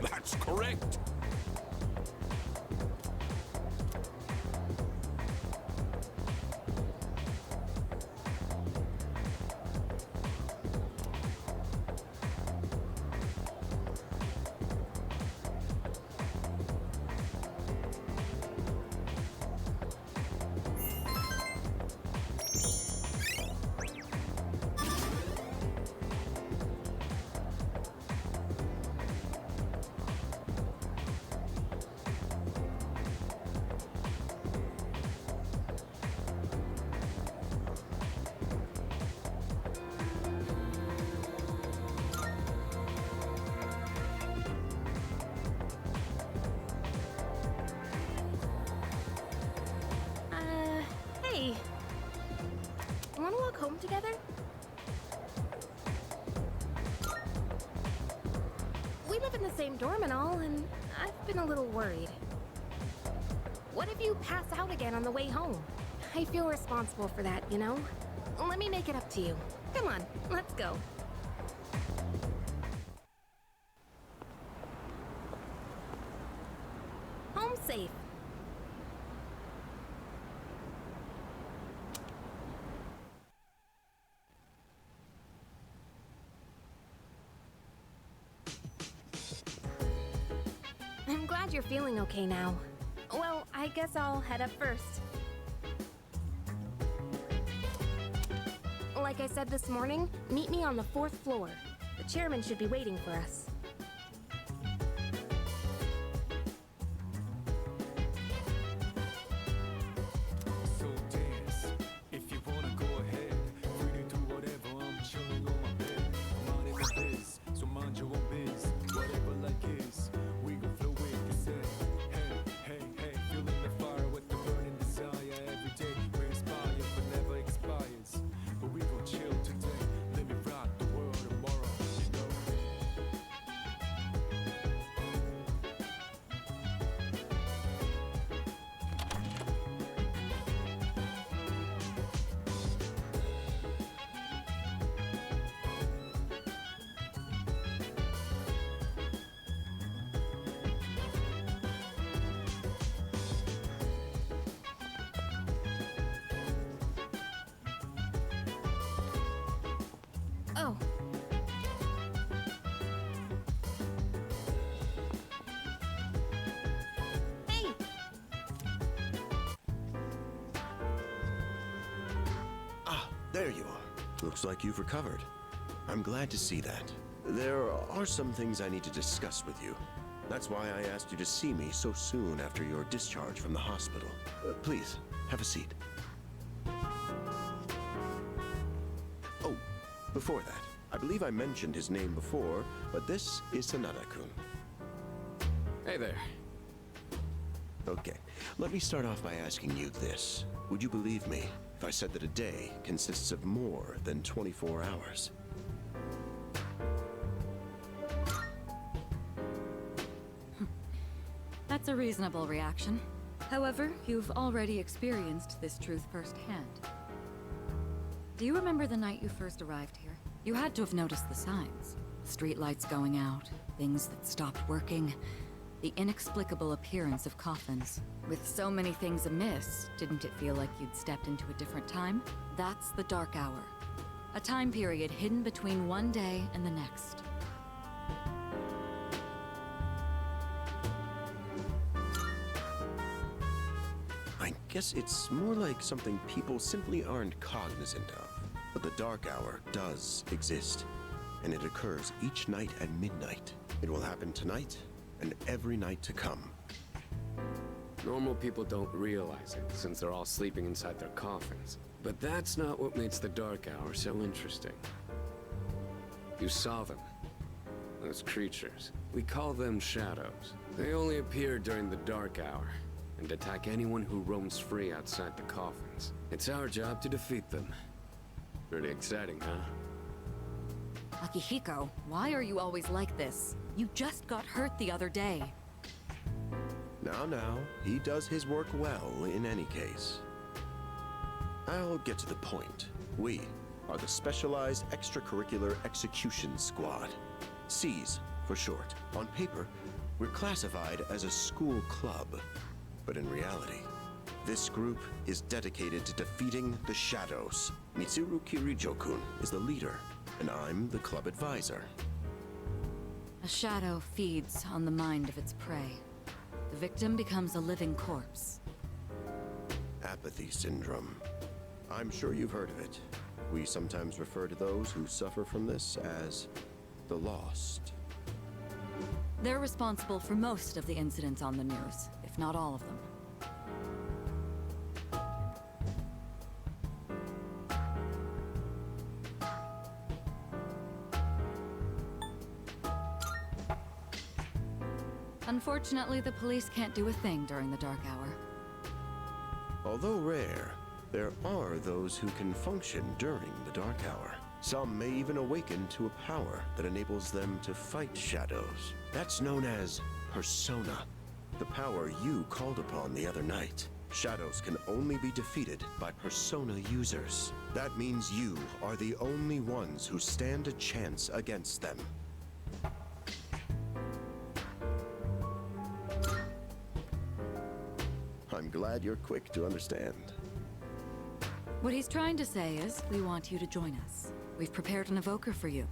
that's correct. same dorm and all, and I've been a little worried. What if you pass out again on the way home? I feel responsible for that, you know? Let me make it up to you. Come on, let's go. Home safe. I'm glad you're feeling okay now. Well, I guess I'll head up first. Like I said this morning, meet me on the 4th floor. The chairman should be waiting for us. So dance, if you wanna go ahead. Free to do whatever, I'm chilling on my bed. I'm out in the biz, so mind your own biz. Whatever like is, we gon' flow with the set. Hey, hey, hey, feeling the fire with the burning desire. Every day we inspire, but never expires. But we gon' chill today, let me rock the world tomorrow, you know. Oh. Hey! Ah, there you are. Looks like you've recovered. I'm glad to see that. There are some things I need to discuss with you. That's why I asked you to see me so soon after your discharge from the hospital. Please, have a seat. Oh, before that, I believe I mentioned his name before, but this is Sanada-kun. Hey there. Okay, let me start off by asking you this. Would you believe me if I said that a day consists of more than 24 hours? That's a reasonable reaction. However, you've already experienced this truth firsthand. Do you remember the night you first arrived here? You had to have noticed the signs. Streetlights going out, things that stopped working, the inexplicable appearance of coffins. With so many things amiss, didn't it feel like you'd stepped into a different time? That's the Dark Hour. A time period hidden between one day and the next. I guess it's more like something people simply aren't cognizant of. But the Dark Hour does exist, and it occurs each night at midnight. It will happen tonight and every night to come. Normal people don't realize it, since they're all sleeping inside their coffins. But that's not what makes the Dark Hour so interesting. You saw them. Those creatures. We call them shadows. They only appear during the Dark Hour, and attack anyone who roams free outside the coffins. It's our job to defeat them. Pretty exciting, huh? Akihiko, why are you always like this? You just got hurt the other day. Now, he does his work well in any case. I'll get to the point. We are the Specialized Extracurricular Execution Squad. SEAS for short. On paper, we're classified as a school club. But in reality, this group is dedicated to defeating the Shadows. Mitsuru Kirijo-kun is the leader, and I'm the club advisor. A shadow feeds on the mind of its prey. The victim becomes a living corpse. Apathy syndrome. I'm sure you've heard of it. We sometimes refer to those who suffer from this as the Lost. They're responsible for most of the incidents on the news, if not all of them. Unfortunately, the police can't do a thing during the Dark Hour. Although rare, there are those who can function during the Dark Hour. Some may even awaken to a power that enables them to fight shadows. That's known as Persona, the power you called upon the other night. Shadows can only be defeated by Persona users. That means you are the only ones who stand a chance against them. I'm glad you're quick to understand. What he's trying to say is, we want you to join us. We've prepared an evoker for you.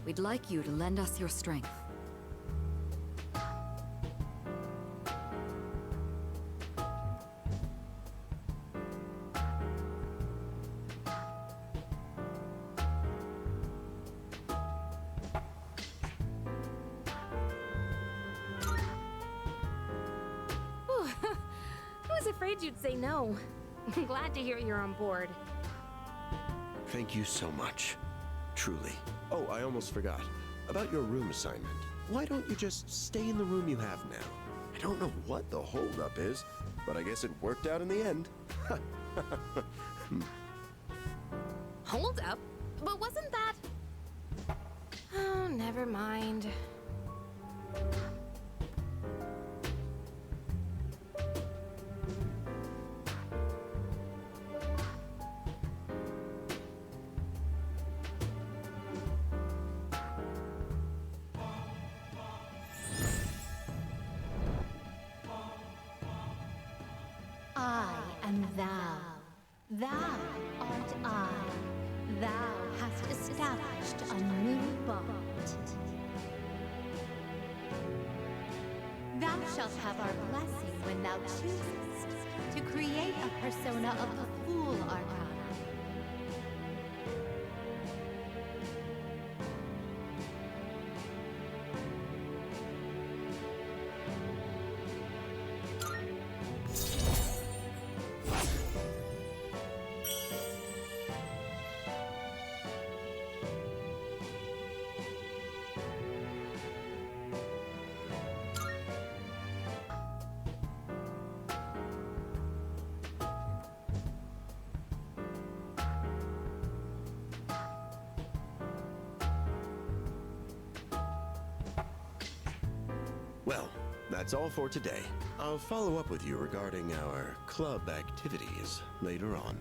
We'd like you to lend us your strength. I was afraid you'd say no. I'm glad to hear you're on board. Thank you so much. Truly. Oh, I almost forgot. About your room assignment. Why don't you just stay in the room you have now? I don't know what the holdup is, but I guess it worked out in the end. Hold up? But wasn't that... Oh, never mind. I am thou. Thou art I. Thou hast established a new bond. Thou shalt have our blessing when thou choosest to create a persona of the Fool Arcana. Well, that's all for today. I'll follow up with you regarding our club activities later on.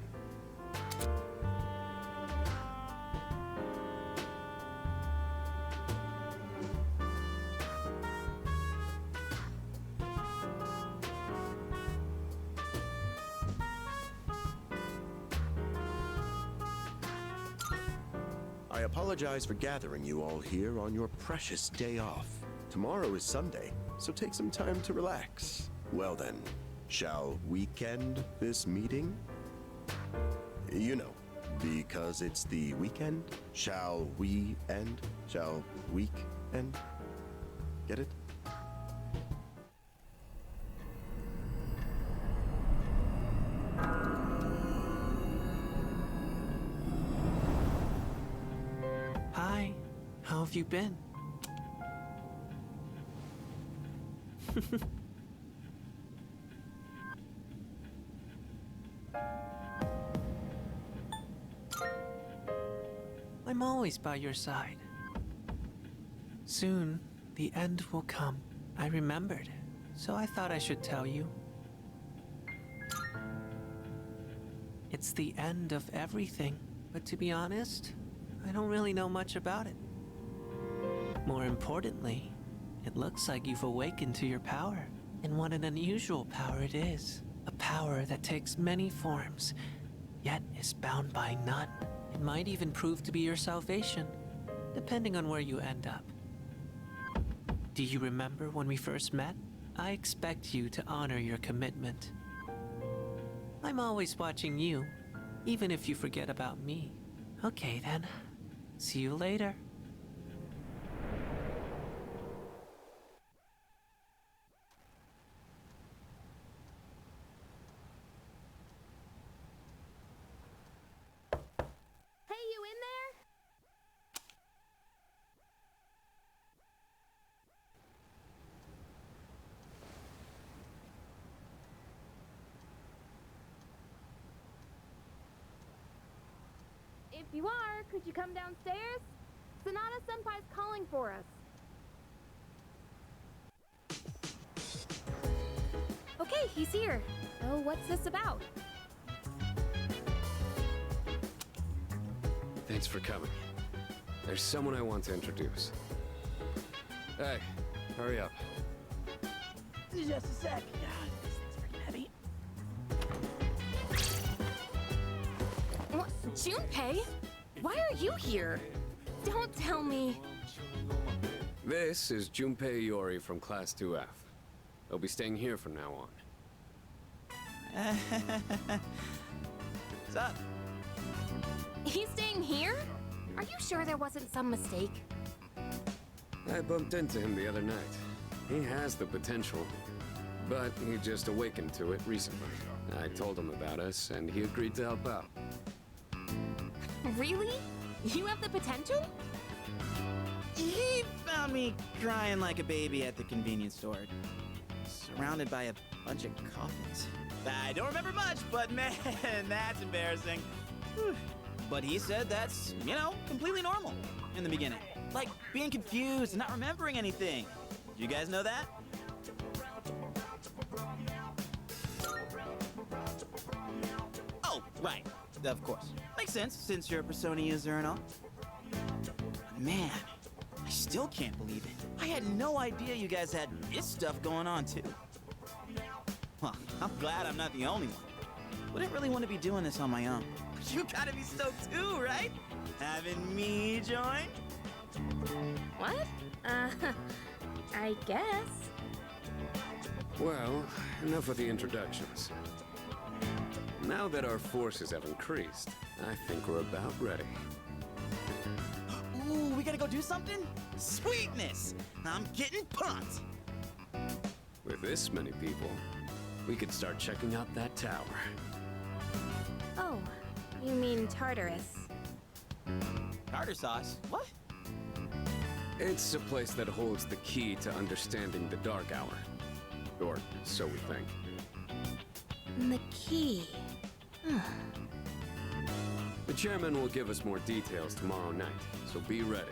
I apologize for gathering you all here on your precious day off. Tomorrow is Sunday, so take some time to relax. Well then, shall weekend this meeting? You know, because it's the weekend. Shall we end? Shall week end? Get it? Hi, how have you been? I'm always by your side. Soon, the end will come. I remembered, so I thought I should tell you. It's the end of everything, but to be honest, I don't really know much about it. More importantly, it looks like you've awakened to your power. And what an unusual power it is. A power that takes many forms, yet is bound by none. It might even prove to be your salvation, depending on where you end up. Do you remember when we first met? I expect you to honor your commitment. I'm always watching you, even if you forget about me. Okay then. See you later. Hey, you in there? If you are, could you come downstairs? Sonata Senpai's calling for us. Okay, he's here. So what's this about? Thanks for coming. There's someone I want to introduce. Hey, hurry up. Just a sec. This thing's freaking heavy. What? Junpei? Why are you here? Don't tell me. This is Junpei Iori from Class 2F. He'll be staying here from now on. What's up? He's staying here? Are you sure there wasn't some mistake? I bumped into him the other night. He has the potential, but he just awakened to it recently. I told him about us, and he agreed to help out. Really? You have the potential? He found me crying like a baby at the convenience store, surrounded by a bunch of coffins. I don't remember much, but man, that's embarrassing. Whew. But he said that's, completely normal in the beginning. Like being confused and not remembering anything. Did you guys know that? Oh, right. Of course. Makes sense, since you're a Persona user and all. But man, I still can't believe it. I had no idea you guys had this stuff going on, too. Well, I'm glad I'm not the only one. Wouldn't really want to be doing this on my own. You gotta be stoked too, right? Having me join? What? I guess. Well, enough of the introductions. Now that our forces have increased, I think we're about ready. Ooh, we gotta go do something? Sweetness! I'm getting pumped! With this many people, we could start checking out that tower. Oh, you mean Tartarus. Tartar sauce? What? It's a place that holds the key to understanding the Dark Hour. Or so we think. The key. The chairman will give us more details tomorrow night, so be ready.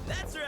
That's right!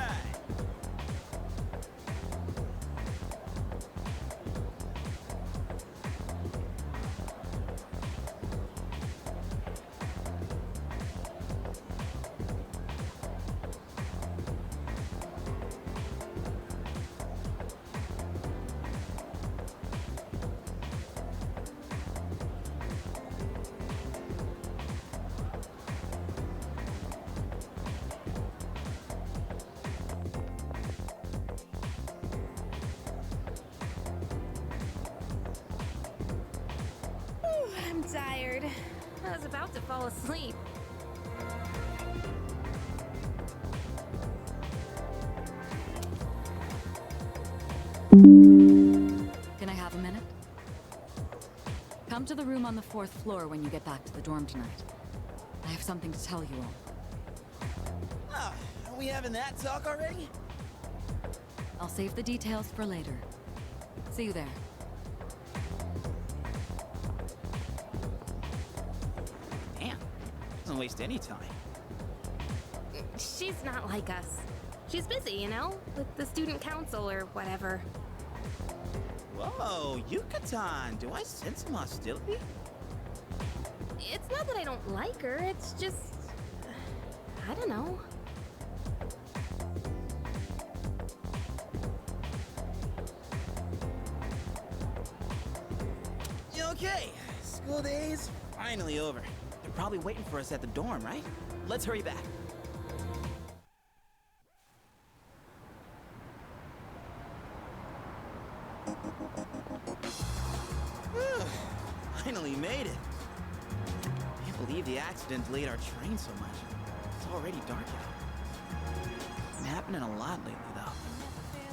I'm tired. I was about to fall asleep. Can I have a minute? Come to the room on the 4th floor when you get back to the dorm tonight. I have something to tell you all. Oh, are we having that talk already? I'll save the details for later. See you there. Damn, doesn't waste any time. She's not like us. She's busy, with the student council or whatever. Whoa, Yucatan, do I sense some hostility? It's not that I don't like her, it's just... I don't know. Okay, school days finally over. They're probably waiting for us at the dorm, right? Let's hurry back. Finally made it. Can't believe the accident delayed our train so much. It's already dark out. Been happening a lot lately, though.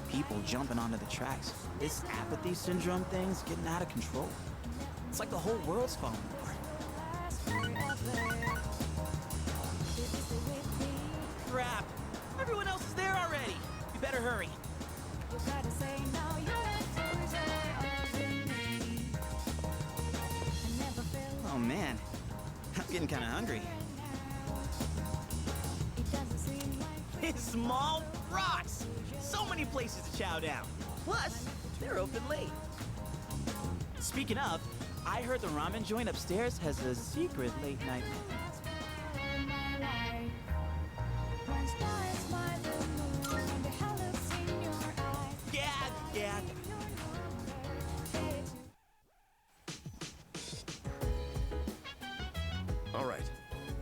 People jumping onto the tracks. This apathy syndrome thing's getting out of control. It's like the whole world's falling apart. Crap! Everyone else is there already. We better hurry. Oh man, I'm getting kind of hungry. Small rocks! So many places to chow down. Plus, they're open late. Speaking of, I heard the ramen joint upstairs has a secret late night. Yeah. All right,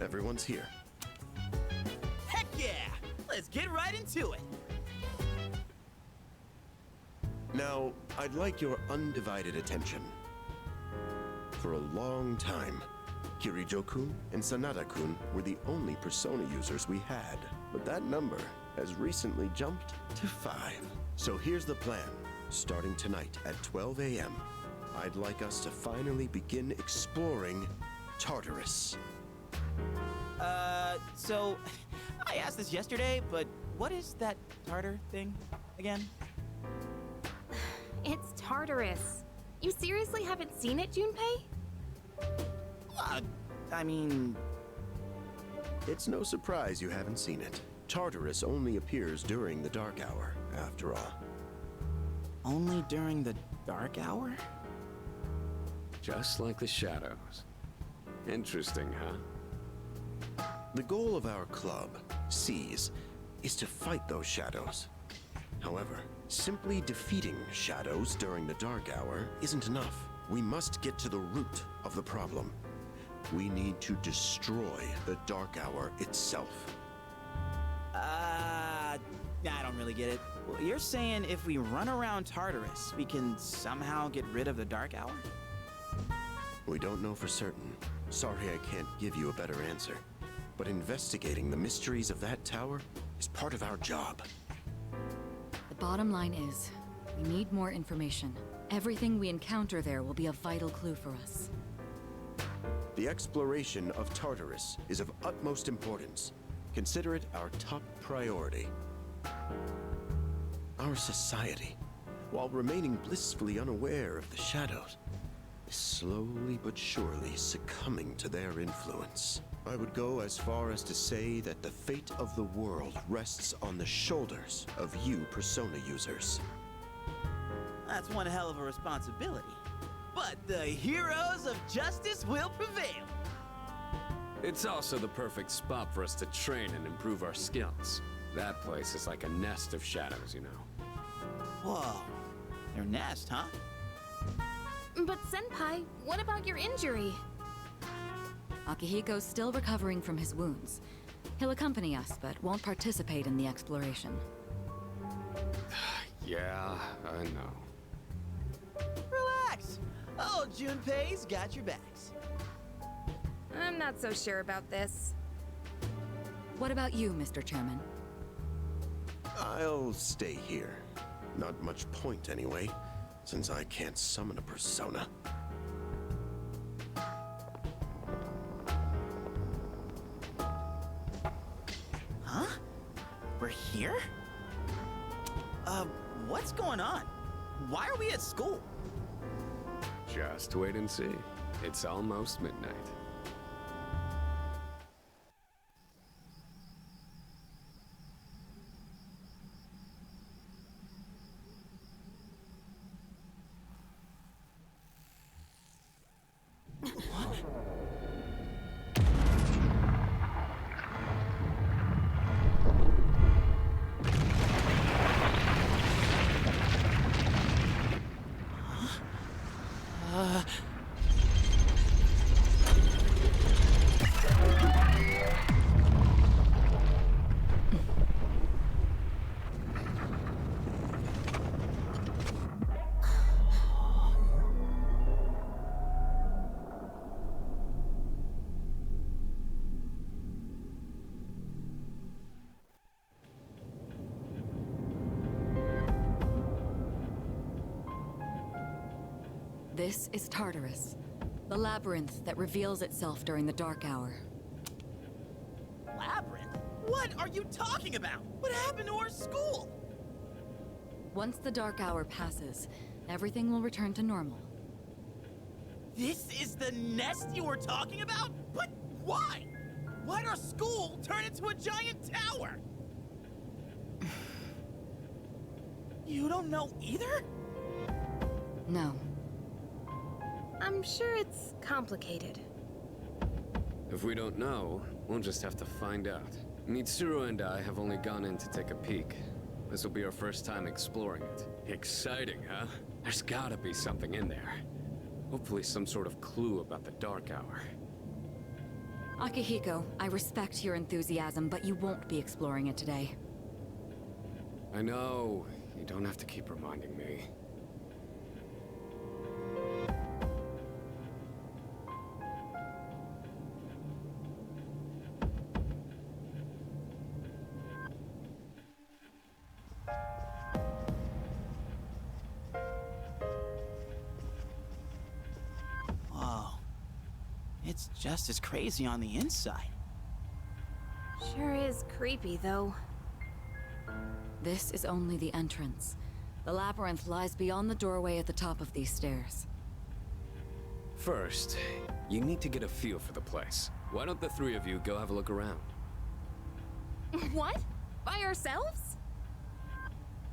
everyone's here. Heck yeah! Let's get right into it. Now, I'd like your undivided attention. For a long time, Kirijo-kun and Sanada-kun were the only Persona users we had, but that number has recently jumped to 5. So here's the plan. Starting tonight at 12 a.m., I'd like us to finally begin exploring Tartarus. So, I asked this yesterday, but what is that Tartar thing again? It's Tartarus. You seriously haven't seen it, Junpei? I mean... It's no surprise you haven't seen it. Tartarus only appears during the dark hour, after all. Only during the dark hour? Just like the shadows. Interesting, huh? The goal of our club, Seize, is to fight those shadows. However, simply defeating shadows during the dark hour isn't enough. We must get to the root of the problem. We need to destroy the dark hour itself. I don't really get it. Well, you're saying if we run around Tartarus, we can somehow get rid of the dark hour? We don't know for certain. Sorry I can't give you a better answer. But investigating the mysteries of that tower is part of our job. The bottom line is, we need more information. Everything we encounter there will be a vital clue for us. The exploration of Tartarus is of utmost importance. Consider it our top priority. Our society, while remaining blissfully unaware of the shadows, is slowly but surely succumbing to their influence. I would go as far as to say that the fate of the world rests on the shoulders of you Persona users. That's one hell of a responsibility. But the heroes of justice will prevail. It's also the perfect spot for us to train and improve our skills. That place is like a nest of shadows, you know. Whoa. Their nest, huh? But Senpai, what about your injury? Akihiko's still recovering from his wounds. He'll accompany us, but won't participate in the exploration. Yeah, I know. Relax. Oh, Junpei's got your backs. I'm not so sure about this. What about you, Mr. Chairman? I'll stay here. Not much point anyway, since I can't summon a persona. Huh? We're here? What's going on? Why are we at school? Just wait and see. It's almost midnight. This is Tartarus, the labyrinth that reveals itself during the dark hour. Labyrinth? What are you talking about? What happened to our school? Once the dark hour passes, everything will return to normal. This is the nest you were talking about? But why? Why'd our school turn into a giant tower? You don't know either? No. I'm sure it's complicated. If we don't know, we'll just have to find out. Mitsuru and I have only gone in to take a peek. This will be our first time exploring it. Exciting, huh? There's gotta be something in there. Hopefully some sort of clue about the Dark Hour. Akihiko, I respect your enthusiasm, but you won't be exploring it today. I know. You don't have to keep reminding me. Whoa. It's just as crazy on the inside. Sure is creepy, though. This is only the entrance. The labyrinth lies beyond the doorway at the top of these stairs. First, you need to get a feel for the place. Why don't the three of you go have a look around? What? By ourselves?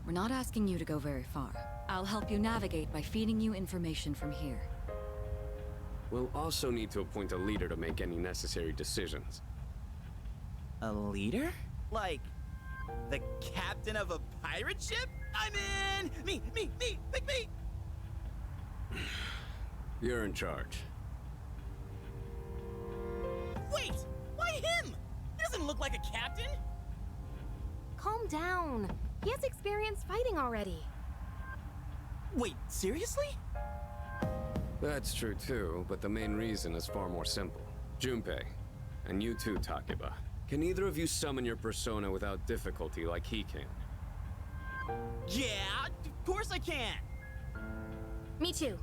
We're not asking you to go very far. I'll help you navigate by feeding you information from here. We'll also need to appoint a leader to make any necessary decisions. A leader? Like, the captain of a pirate ship? I'm in! Me! Pick me! You're in charge. Wait! Why him? He doesn't look like a captain! Calm down. He has experience fighting already. Wait, seriously? That's true too, but the main reason is far more simple. Junpei, and you too, Takeba. Can either of you summon your persona without difficulty like he can? Yeah, of course I can! Me too.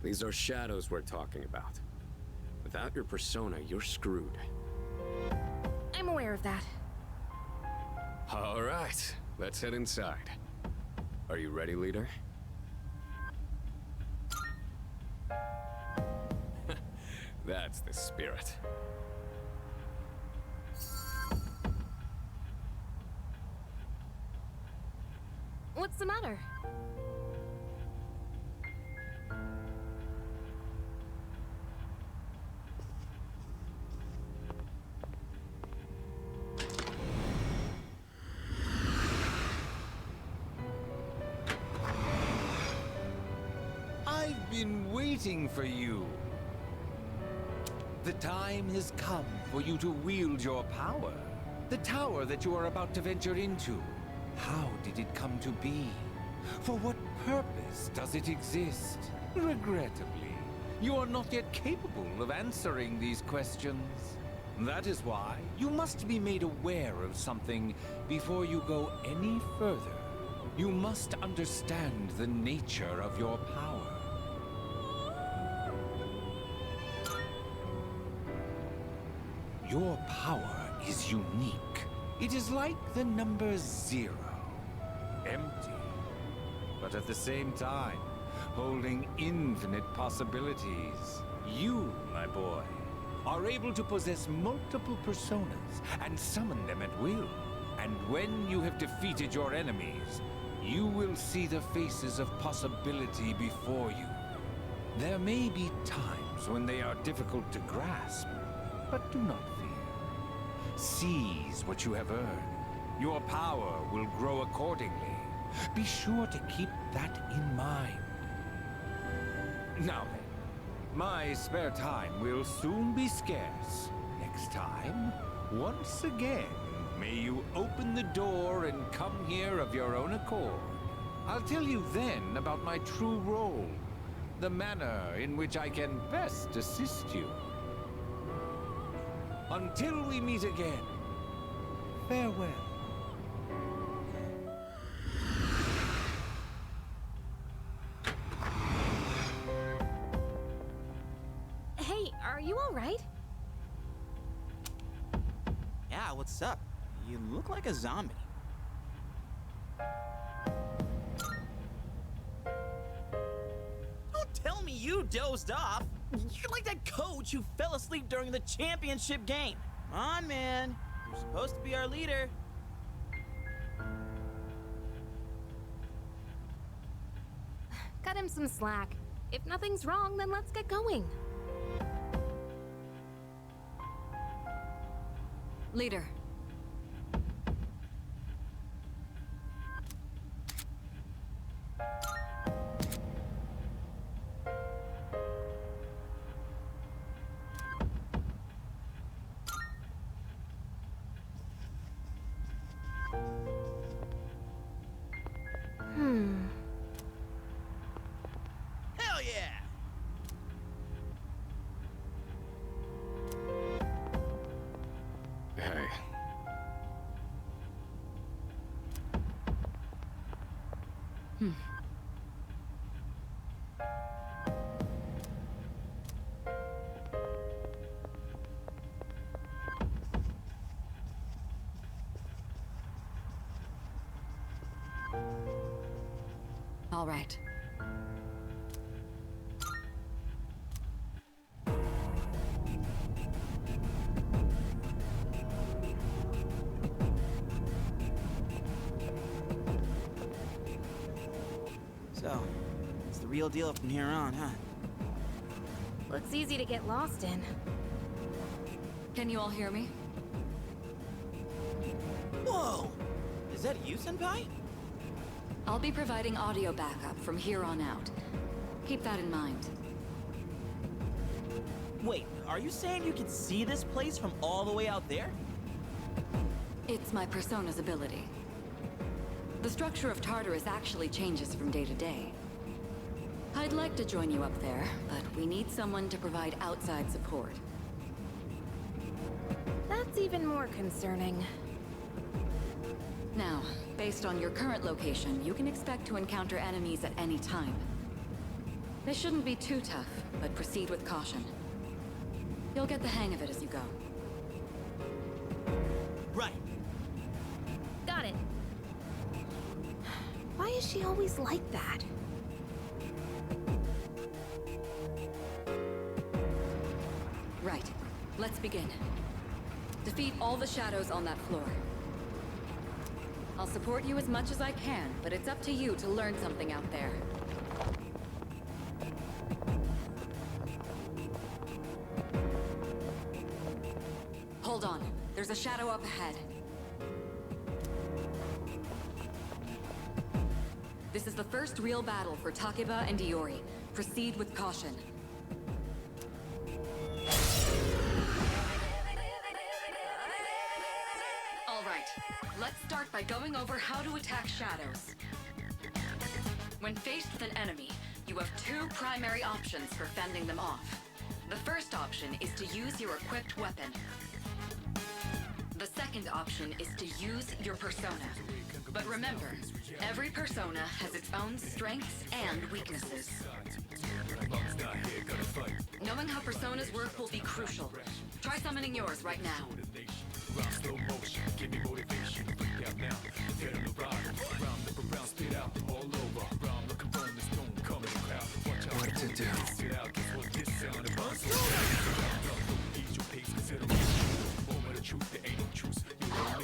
These are shadows we're talking about. Without your persona, you're screwed. I'm aware of that. All right, let's head inside. Are you ready, leader? That's the spirit. What's the matter? I've been waiting for you. The time has come for you to wield your power. The tower that you are about to venture into. How did it come to be? For what purpose does it exist? Regrettably, you are not yet capable of answering these questions. That is why you must be made aware of something before you go any further. You must understand the nature of your power. Your power is unique. It is like the number 0. Empty. But at the same time, holding infinite possibilities. You, my boy, are able to possess multiple personas and summon them at will. And when you have defeated your enemies, you will see the faces of possibility before you. There may be times when they are difficult to grasp, but do not fear. Seize what you have earned. Your power will grow accordingly. Be sure to keep that in mind. Now then, my spare time will soon be scarce. Next time, once again, may you open the door and come here of your own accord. I'll tell you then about my true role, the manner in which I can best assist you. Until we meet again, farewell. Are you all right? Yeah, what's up? You look like a zombie. Don't tell me you dozed off. You're like that coach who fell asleep during the championship game. Come on, man. You're supposed to be our leader. Cut him some slack. If nothing's wrong, then let's get going. Leader. Hell yeah! Hey. All right. So, it's the real deal from here on, huh? Looks easy to get lost in. Can you all hear me? Whoa! Is that you, Senpai? I'll be providing audio backup from here on out. Keep that in mind. Wait, are you saying you can see this place from all the way out there? It's my persona's ability. The structure of Tartarus actually changes from day to day. I'd like to join you up there, but we need someone to provide outside support. That's even more concerning. Now, based on your current location, you can expect to encounter enemies at any time. They shouldn't be too tough, but proceed with caution. You'll get the hang of it as you go. Right. Got it. Why is she always like that? Right. Let's begin. Defeat all the shadows on that floor. I'll support you as much as I can, but it's up to you to learn something out there. Hold on. There's a shadow up ahead. This is the first real battle for Takeba and Iori. Proceed with caution. All right. Let's start by going over how to attack shadows. When faced with an enemy, you have two primary options for fending them off. The first option is to use your equipped weapon. The second option is to use your persona. But remember, every persona has its own strengths and weaknesses. Knowing how personas work will be crucial. Try summoning yours right now. What to do?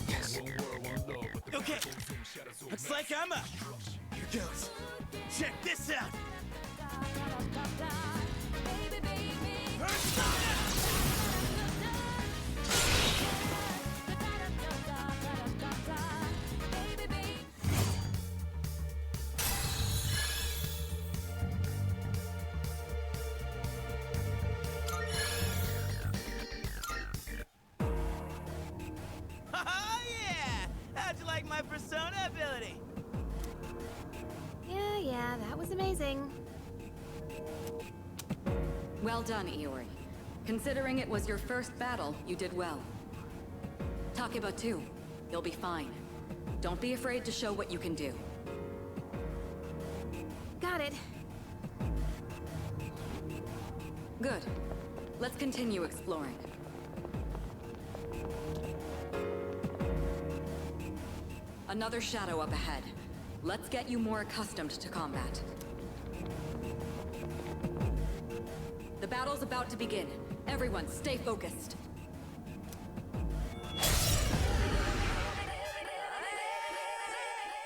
Yes. Okay, looks like I'm up. Here goes. Check this out. Oh yeah! How'd you like my persona ability? Yeah, that was amazing. Well done, Iori. Considering it was your first battle, you did well. Takeba too. You'll be fine. Don't be afraid to show what you can do. Got it. Good. Let's continue exploring. Another shadow up ahead. Let's get you more accustomed to combat. The battle's about to begin. Everyone, stay focused.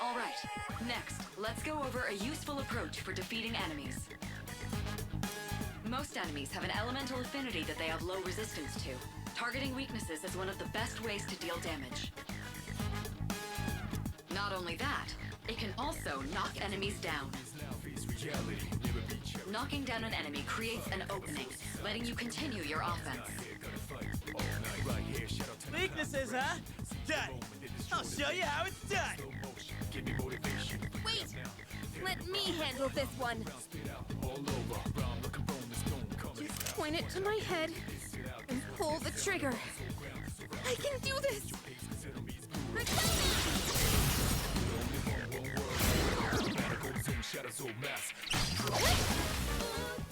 All right, next, let's go over a useful approach for defeating enemies. Most enemies have an elemental affinity that they have low resistance to. Targeting weaknesses is one of the best ways to deal damage. Not only that, it can also knock enemies down. Knocking down an enemy creates an opening, letting you continue your offense. Weaknesses, huh? Done. I'll show you how it's done. Wait! Let me handle this one. Just point it to my head and pull the trigger. I can do this!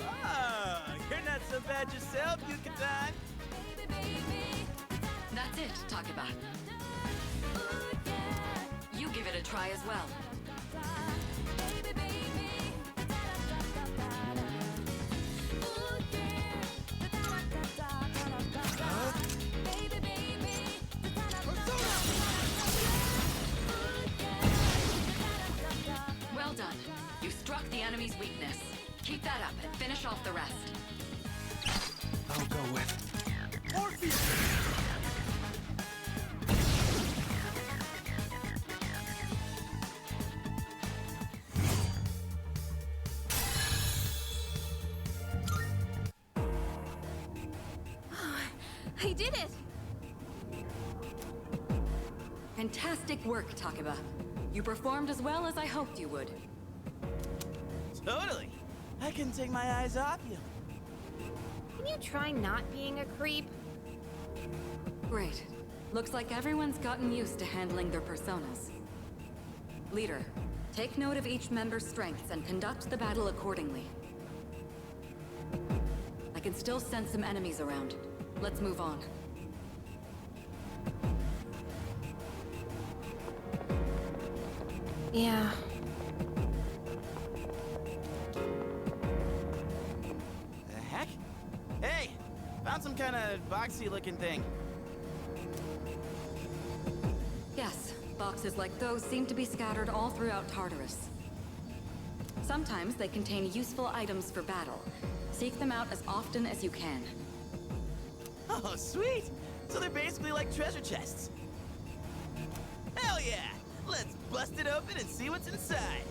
Oh, you're not so bad yourself, Yucatan. That's it, Takeba. You give it a try as well. Well done. You struck the enemy's weakness. Keep that up and finish off the rest. I'll go with Orpheus! I did it! Fantastic work, Takeba. You performed as well as I hoped you would. Totally. I couldn't take my eyes off you. Can you try not being a creep? Great. Looks like everyone's gotten used to handling their personas. Leader, take note of each member's strengths and conduct the battle accordingly. I can still sense some enemies around. Let's move on. Yeah. The heck? Hey! Found some kind of boxy-looking thing. Yes, boxes like those seem to be scattered all throughout Tartarus. Sometimes they contain useful items for battle. Seek them out as often as you can. Oh, sweet! So they're basically like treasure chests. Hell yeah! Let's bust it open and see what's inside.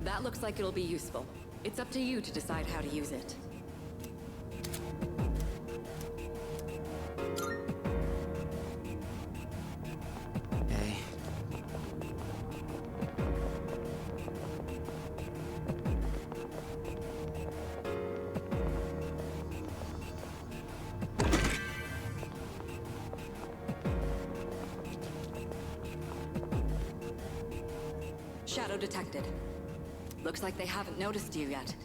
That looks like it'll be useful. It's up to you to decide how to use it. Hey. Shadow detected. Looks like they haven't noticed you yet.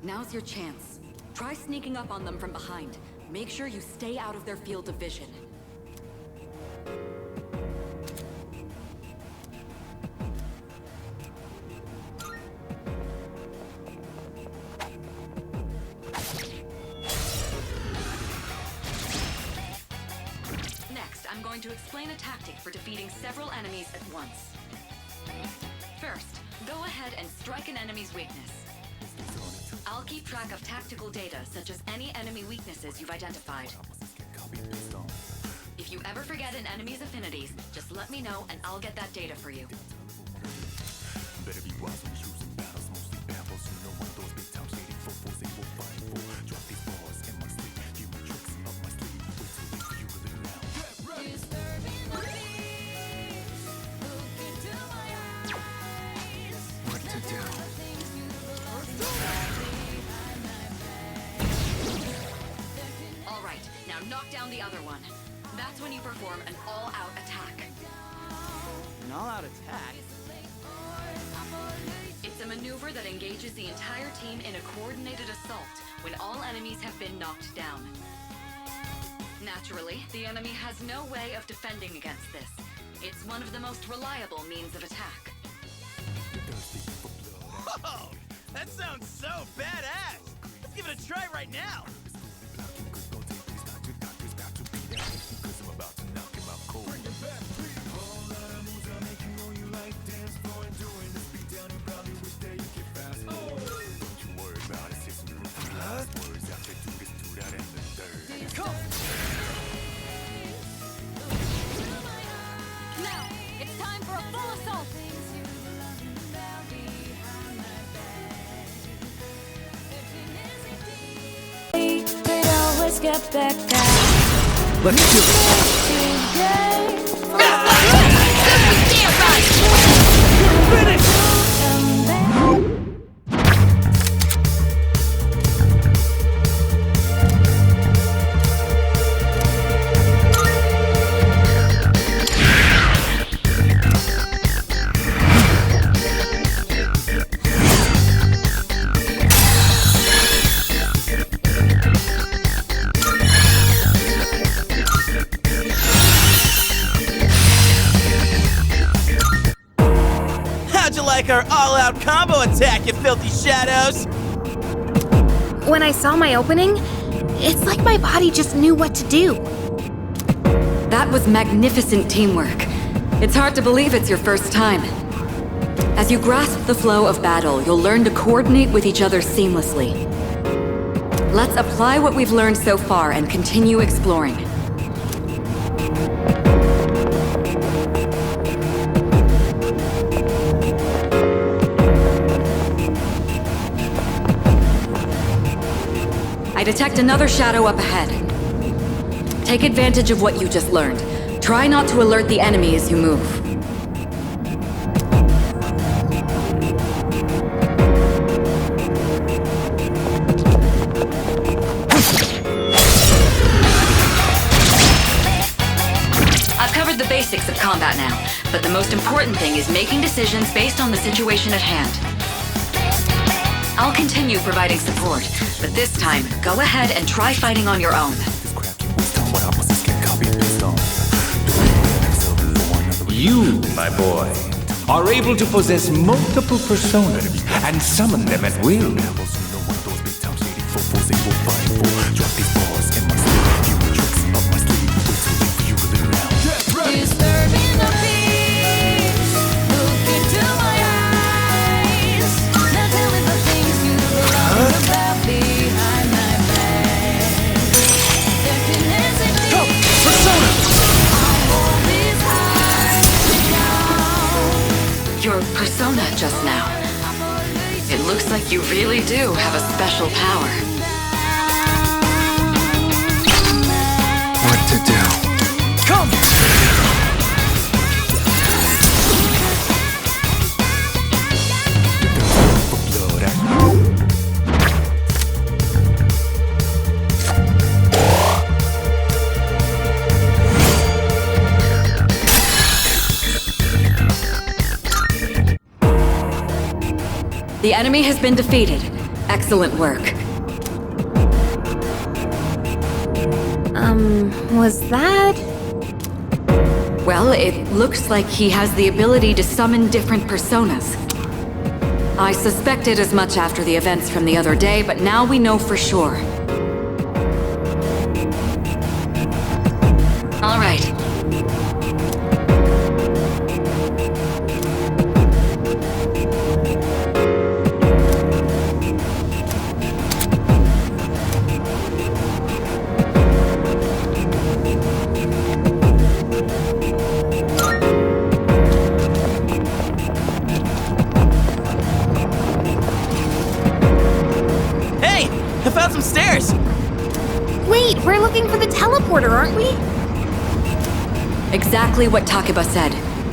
Now's your chance. Try sneaking up on them from behind. Make sure you stay out of their field of vision. Next, I'm going to explain a tactic for defeating several enemies at once. First, go ahead and strike an enemy's weakness. I'll keep track of tactical data, such as any enemy weaknesses you've identified. If you ever forget an enemy's affinities, just let me know and I'll get that data for you. Better be wise when choosing battles, mostly battles. You know one of those big time shady footballs they will fight for. Drop these balls in my sleeve, few tricks up my sleeve. Wait till late for you to live around. Get ready! Disturbing my dreams. Look into my eyes. What to do? All right, now knock down the other one. That's when you perform an all-out attack. An all-out attack? It's a maneuver that engages the entire team in a coordinated assault when all enemies have been knocked down. Naturally, the enemy has no way of defending against this. It's one of the most reliable means of attack. Whoa! That sounds so badass! Let's give it a try right now! Now, it's time for a full assault! Get back down. Let's do How'd you like our all-out combo attack, you filthy shadows? When I saw my opening, it's like my body just knew what to do. That was magnificent teamwork. It's hard to believe it's your first time. As you grasp the flow of battle, you'll learn to coordinate with each other seamlessly. Let's apply what we've learned so far and continue exploring. I detect another shadow up ahead. Take advantage of what you just learned. Try not to alert the enemy as you move. I've covered the basics of combat now, but the most important thing is making decisions based on the situation at hand. I'll continue providing support, but this time, go ahead and try fighting on your own. You, my boy, are able to possess multiple personas and summon them at will. Disturbing the peace. Look into my eyes. Now tell me the things you learned about behind my back. There can hesitate. Persona! I'm always hard to down. Your persona just now. It looks like you really do have a special power. What to do? Come! The enemy has been defeated. Excellent work. Was that? Well, it looks like he has the ability to summon different personas. I suspected as much after the events from the other day, but now we know for sure. All right. Wait, we're looking for the teleporter, aren't we? Exactly what Takeba said.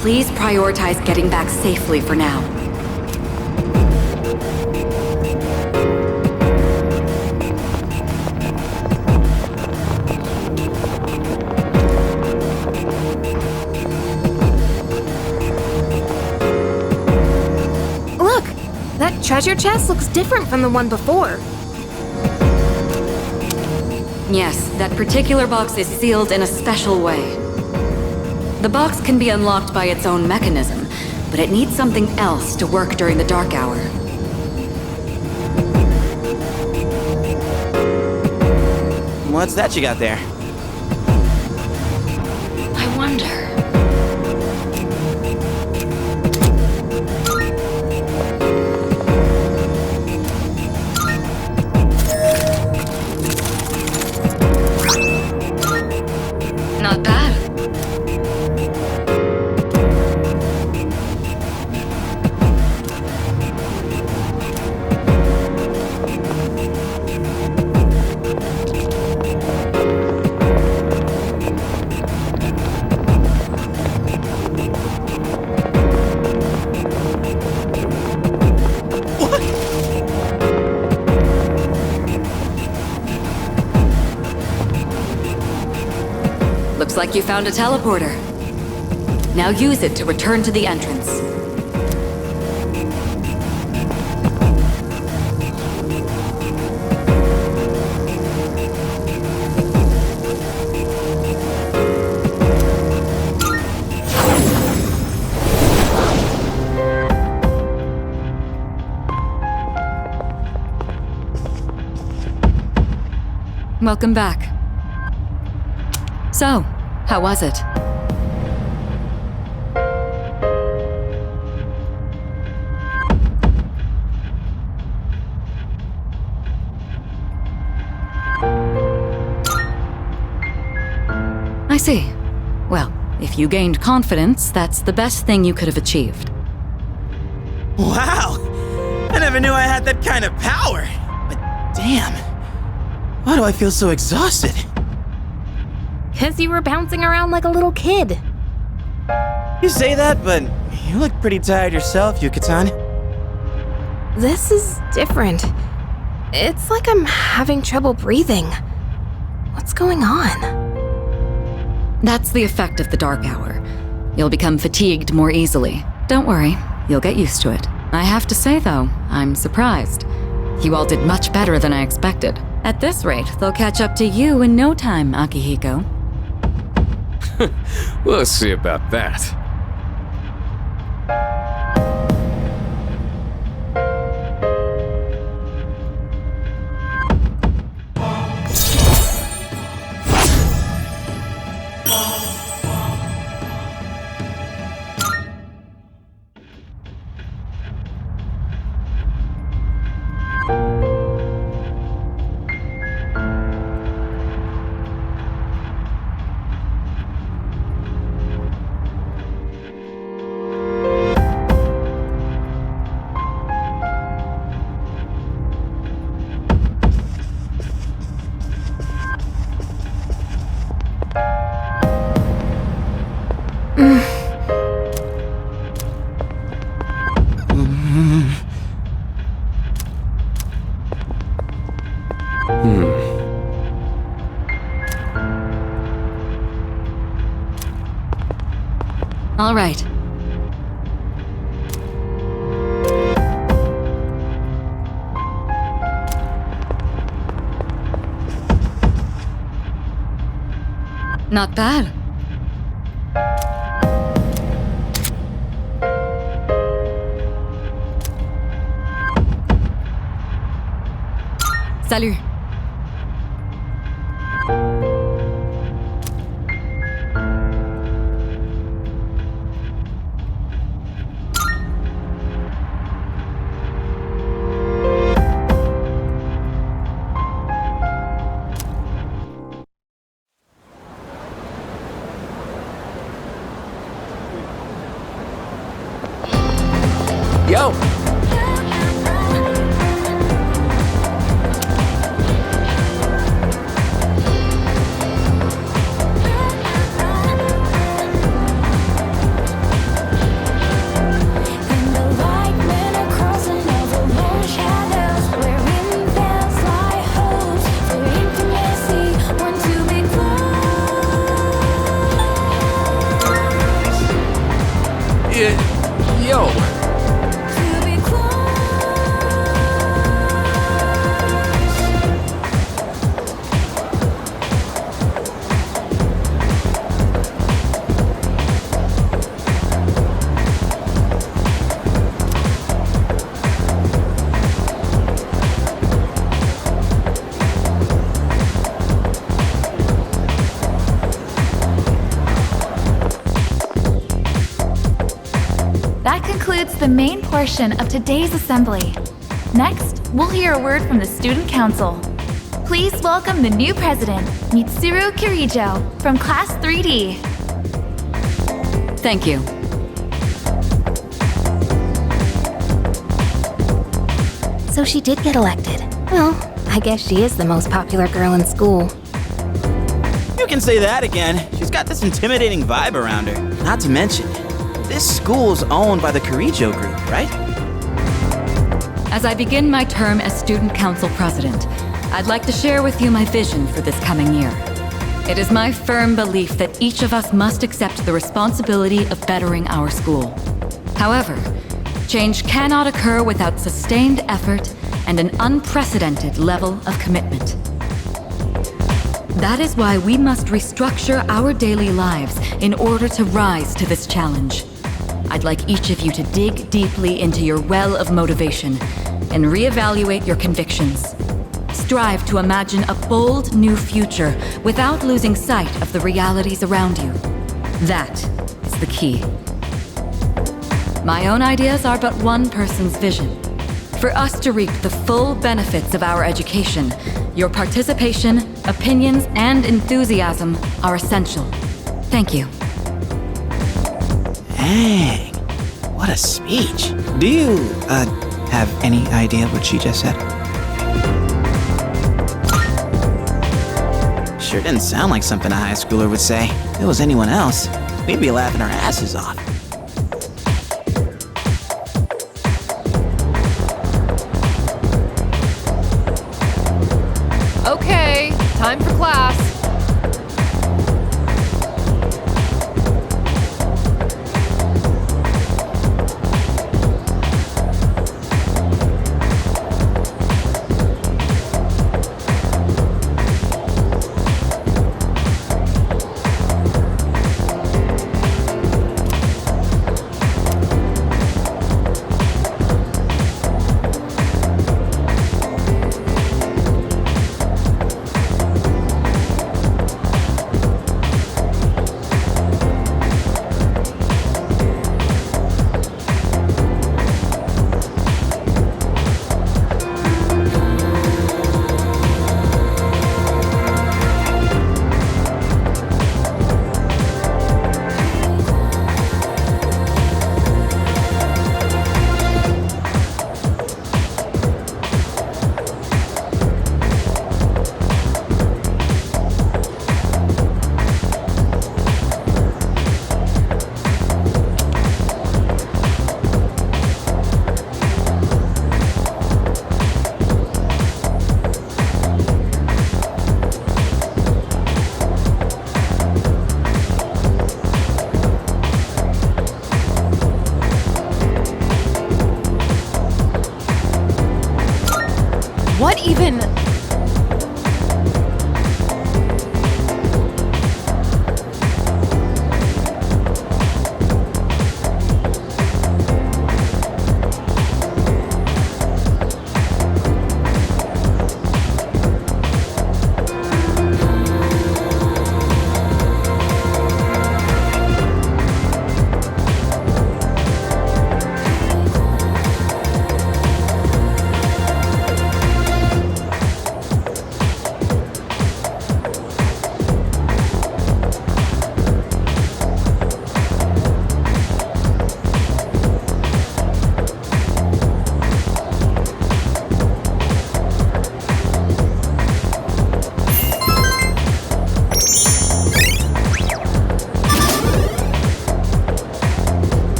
Please prioritize getting back safely for now. treasure chest looks different from the one before. Yes, that particular box is sealed in a special way. The box can be unlocked by its own mechanism, but it needs something else to work during the dark hour. What's that you got there? I wonder. Not bad. Looks like you found a teleporter. Now use it to return to the entrance. Welcome back. So, how was it? I see. Well, if you gained confidence, that's the best thing you could have achieved. Wow! I never knew I had that kind of power! But damn, why do I feel so exhausted? 'Cause you were bouncing around like a little kid. You say that, but you look pretty tired yourself, Yuka-tan. This is different. It's like I'm having trouble breathing. What's going on? That's the effect of the dark hour. You'll become fatigued more easily. Don't worry, you'll get used to it. I have to say, though, I'm surprised. You all did much better than I expected. At this rate, they'll catch up to you in no time, Akihiko. We'll see about that. All right. Not bad. Salut. Yo! Yo! That concludes the main portion of today's assembly. Next, we'll hear a word from the Student Council. Please welcome the new president, Mitsuru Kirijo, from Class 3D. Thank you. So she did get elected. Well, I guess she is the most popular girl in school. You can say that again. She's got this intimidating vibe around her. Not to mention, this school's owned by the Kirijo group, right? As I begin my term as Student Council President, I'd like to share with you my vision for this coming year. It is my firm belief that each of us must accept the responsibility of bettering our school. However, change cannot occur without sustained effort and an unprecedented level of commitment. That is why we must restructure our daily lives in order to rise to this challenge. I'd like each of you to dig deeply into your well of motivation and reevaluate your convictions. Strive to imagine a bold new future without losing sight of the realities around you. That is the key. My own ideas are but one person's vision. For us to reap the full benefits of our education, your participation, opinions, and enthusiasm are essential. Thank you. Dang, what a speech. Do you, have any idea what she just said? Sure didn't sound like something a high schooler would say. If it was anyone else, we'd be laughing our asses off. Okay, time for class. What even?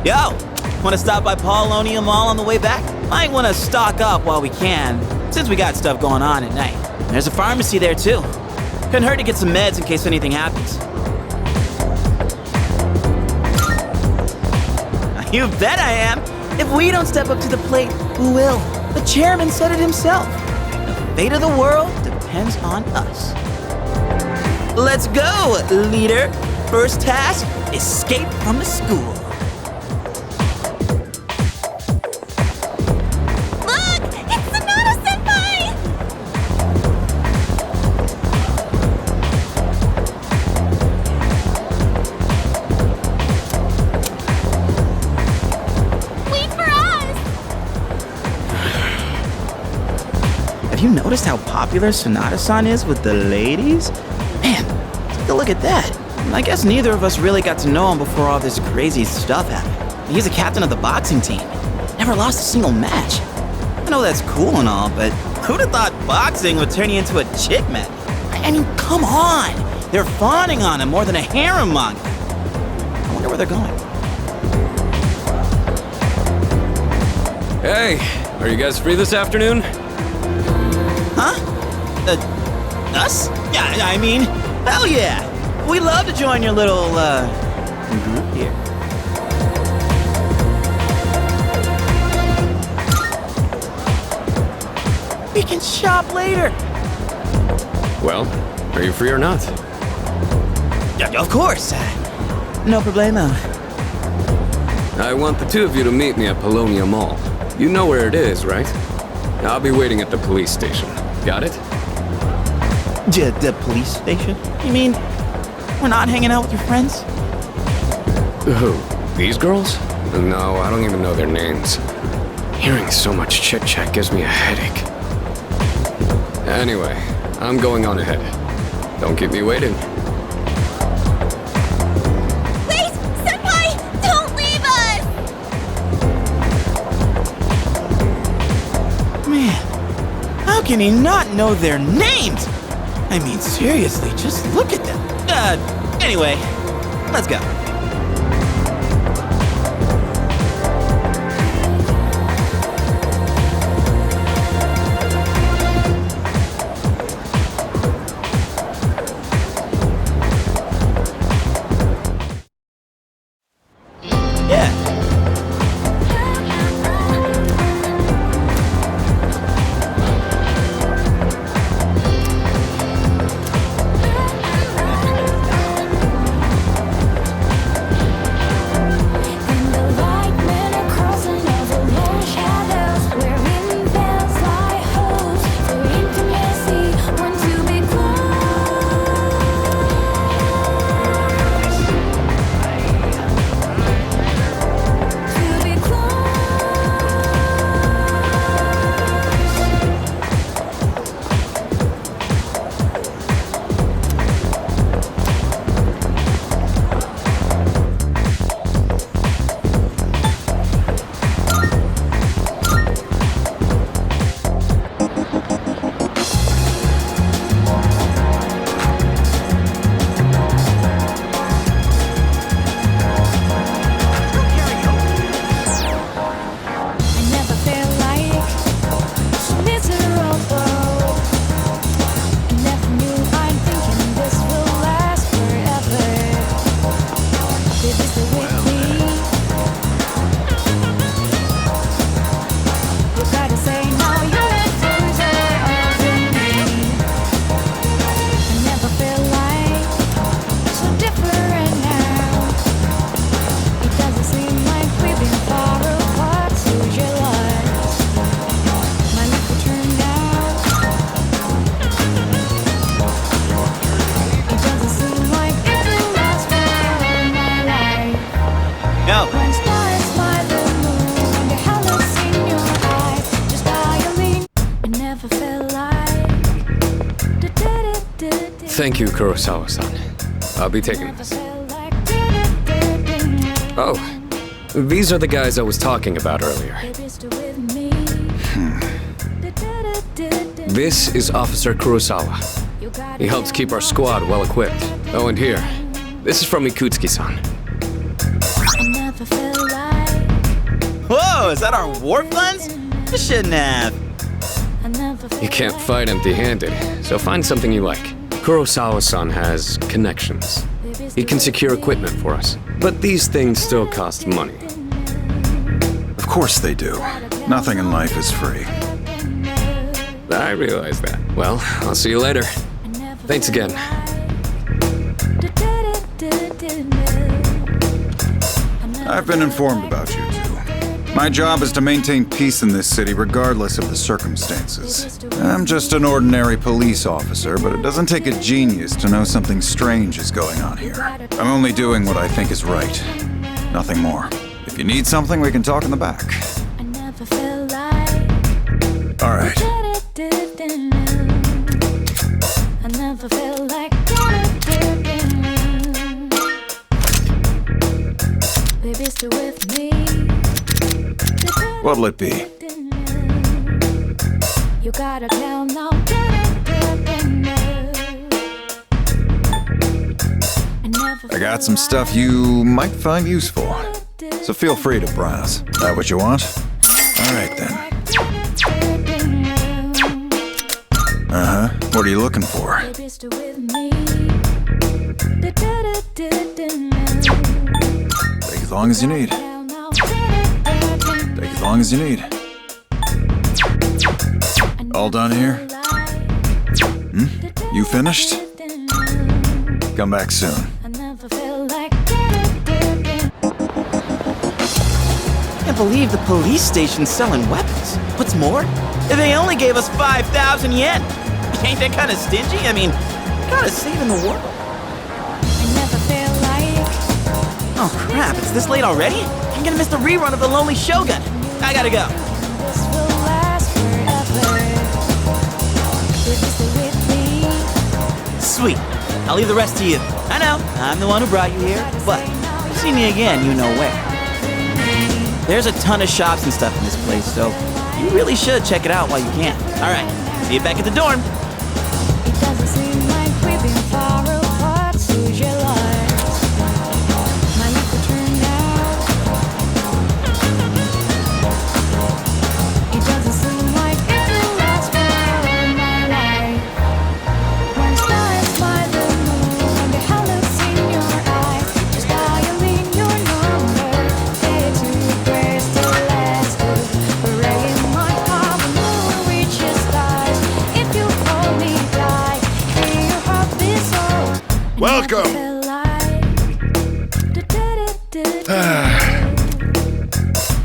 Yo, wanna stop by Paulonia Mall on the way back? Might wanna stock up while we can, since we got stuff going on at night. There's a pharmacy there too. Couldn't hurt to get some meds in case anything happens. You bet I am! If we don't step up to the plate, who will? The chairman said it himself. The fate of the world depends on us. Let's go, leader! First task, escape from the school. Look! It's Sonata Senpai! you noticed how popular Sonata-san is with the ladies? Man, take a look at that. I guess neither of us really got to know him before all this crazy stuff happened. He's a captain of the boxing team. Never lost a single match. I know that's cool and all, but who'd have thought boxing would turn you into a chick match? I mean, come on! They're fawning on him more than a harem manga. I wonder where they're going. Hey, are you guys free this afternoon? Huh? Us? Yeah, I mean, hell yeah! We'd love to join your little, group here. We can shop later! Well, are you free or not? Yeah, of course! No problemo. I want the two of you to meet me at Polonia Mall. You know where it is, right? I'll be waiting at the police station. Got it? The police station? You mean we're not hanging out with your friends? Who? These girls? No, I don't even know their names. Hearing so much chit-chat gives me a headache. Anyway, I'm going on ahead. Don't keep me waiting. Wait! Senpai! Don't leave us! Man, how can he not know their names? I mean, seriously, just look at them. Anyway, let's go. Thank you, Kurosawa-san. I'll be taking this. Oh, these are the guys I was talking about earlier. This is Officer Kurosawa. He helps keep our squad well equipped. Oh, and here, this is from Ikutsuki-san. Whoa, is that our warp lens? You shouldn't have. You can't fight empty-handed, so find something you like. Kurosawa-san has connections. He can secure equipment for us. But these things still cost money. Of course they do. Nothing in life is free. I realize that. Well, I'll see you later. Thanks again. I've been informed about you two. My job is to maintain peace in this city regardless of the circumstances. I'm just an ordinary police officer, but it doesn't take a genius to know something strange is going on here. I'm only doing what I think is right. Nothing more. If you need something, we can talk in the back. All right. I never felt like baby, stay with me. What'll it be? You gotta tell now. I got some stuff you might find useful, so feel free to browse. That what you want? All right then. Uh-huh. What are you looking for? Take as long as you need. Take as long as you need. All done here? You finished? Come back soon. I can't believe the police station's selling weapons. What's more, they only gave us 5,000 yen. Ain't that kind of stingy? I mean, kind of saving the world. Oh crap, it's this late already? I'm gonna miss the rerun of The Lonely Shogun. I gotta go. Sweet. I'll leave the rest to you. I know, I'm the one who brought you here, but if you see me again, you know where. There's a ton of shops and stuff in this place, so you really should check it out while you can. Alright, see you back at the dorm. It doesn't seem like we've been far apart, so your lies. My life will turn out. It doesn't seem like it will last forever in my life. When stars by the moon, the hell looks in your eyes. Just dialing your number, get to press the last word. Breaking my heart when the moon reaches stars. If you hold me tight, feel your heart beat so. Welcome.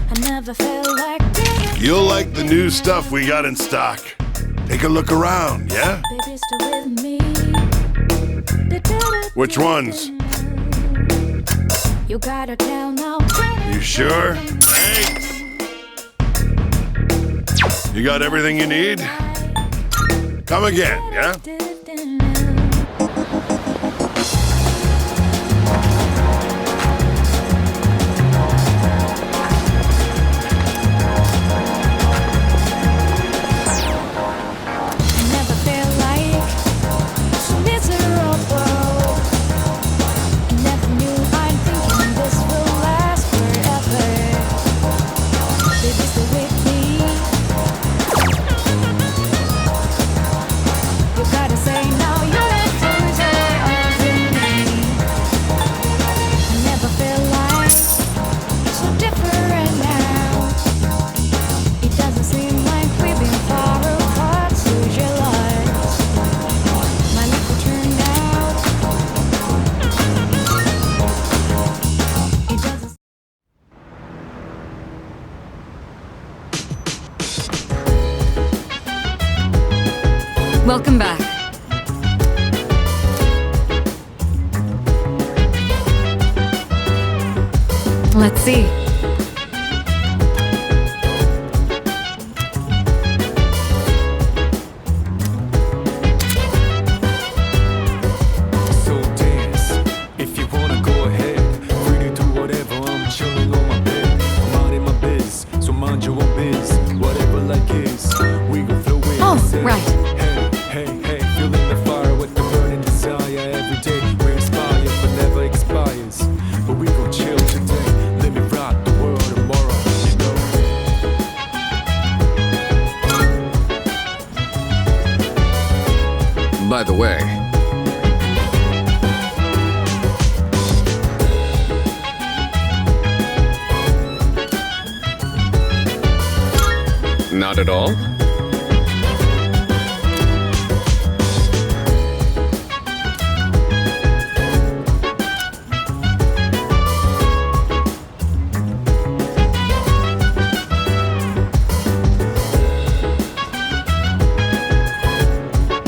I never felt like You'll like the new stuff we got in stock. Take a look around, yeah? baby, stay with me. Which ones? You gotta tell now. You sure? Thanks. You got everything you need? Come again, yeah? Never felt like so miserable. Never knew I'm thinking this will last forever. Baby, stay with me. You gotta say now you're the closer of me. I never felt like so different now. It doesn't seem like we've been far apart, so your lies. My life will turn out. It doesn't. Welcome back. Let's see. So dance, if you wanna go ahead. Free to do whatever, I'm chilling on my bed. I'm out in my biz, so mind your own biz. Whatever like is, we gon' flow in. Oh, Say, right. Hey, feeling the fire with the burning desire. Every day we inspire, but never expires. But we gon' chill today, let me rock the world tomorrow, you know. By the way, not at all?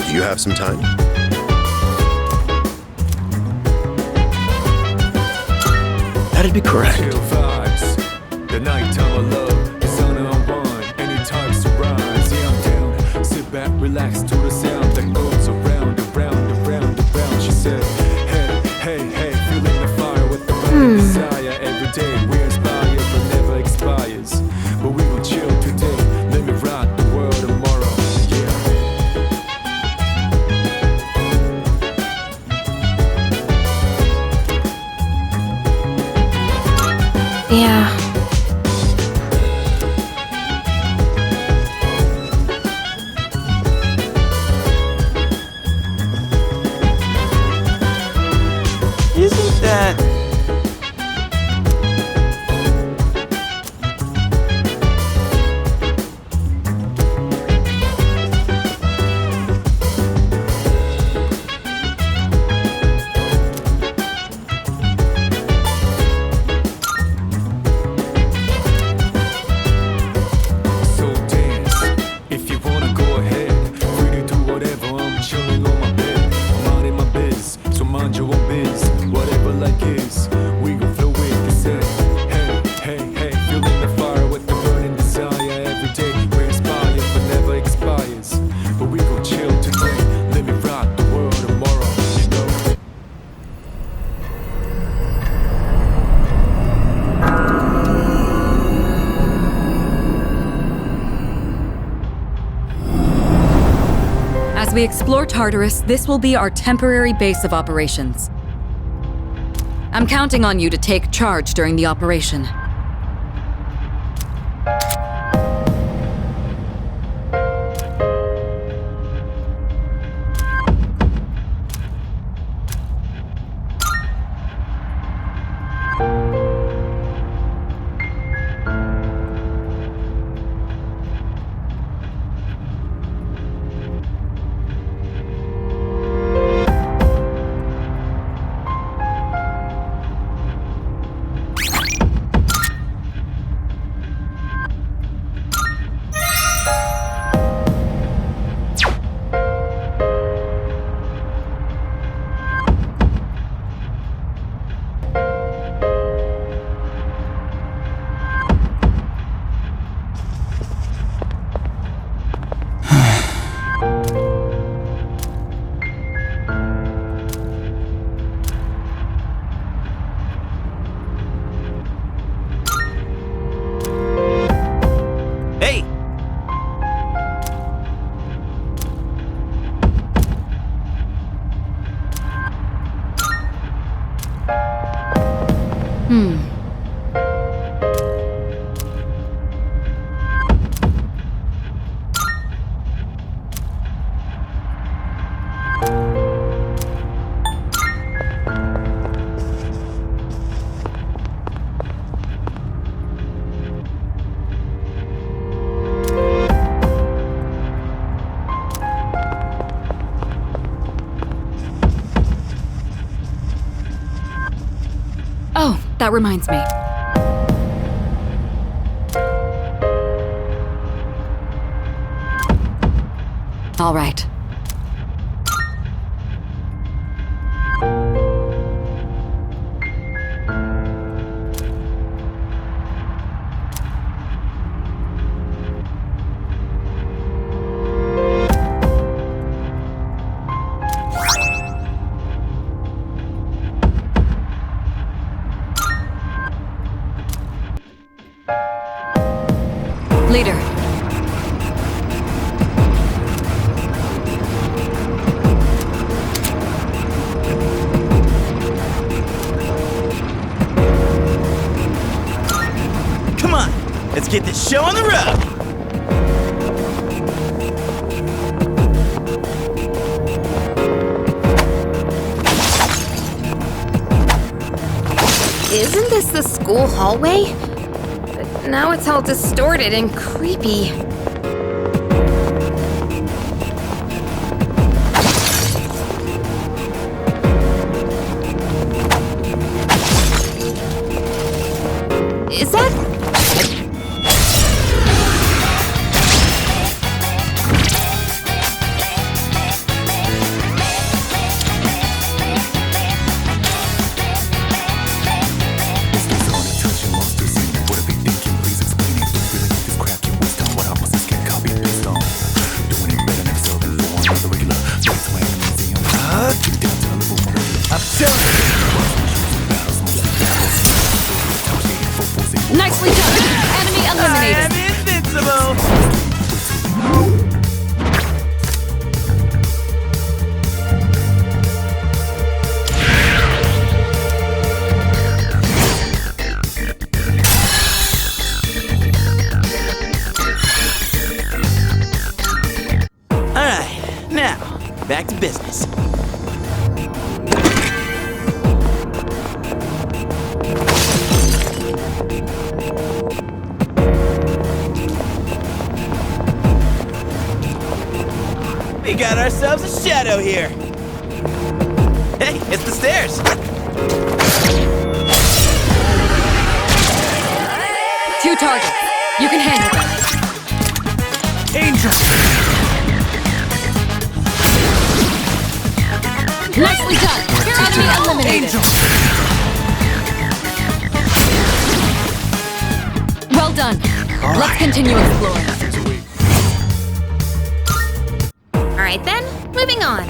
Do you have some time? That'd be correct. Chill vibes, the nighttime of love is on and on. Any types to rise, yeah, I'm down. Sit back, relax. relax to the sound that goes around, around, around, around. She said, hey, hey, hey, feeling the fire with the burning desire. Every day we inspire, but never expires. But we will chill today, let me rock the world tomorrow. Yeah. Isn't that... So dance, if you wanna go ahead. Free to do whatever, I'm chilling on my bed. I'm out in my biz, so mind your own biz. Whatever like is, we gon' flow with the set. Hey, hey, hey, feeling the fire with the burning desire. Every day we inspire, but never expires. But we gon' chill today, let me rock the world tomorrow, you know. As we explore Tartarus, this will be our temporary base of operations. I'm counting on you to take charge during the operation. Hey! Oh, that reminds me. All right. Leader. Come on, let's get this show on the road! Isn't this the school hallway? But now it's all distorted and creepy. Is that... Up till Nicely done! Enemy eliminated! I am invincible! Alright, now, back to business. We got ourselves a shadow here. Hey, it's the stairs. Two targets. You can handle them. Angel! Nicely done! Enemy eliminated! Well done. Let's continue exploring. Alright then, moving on.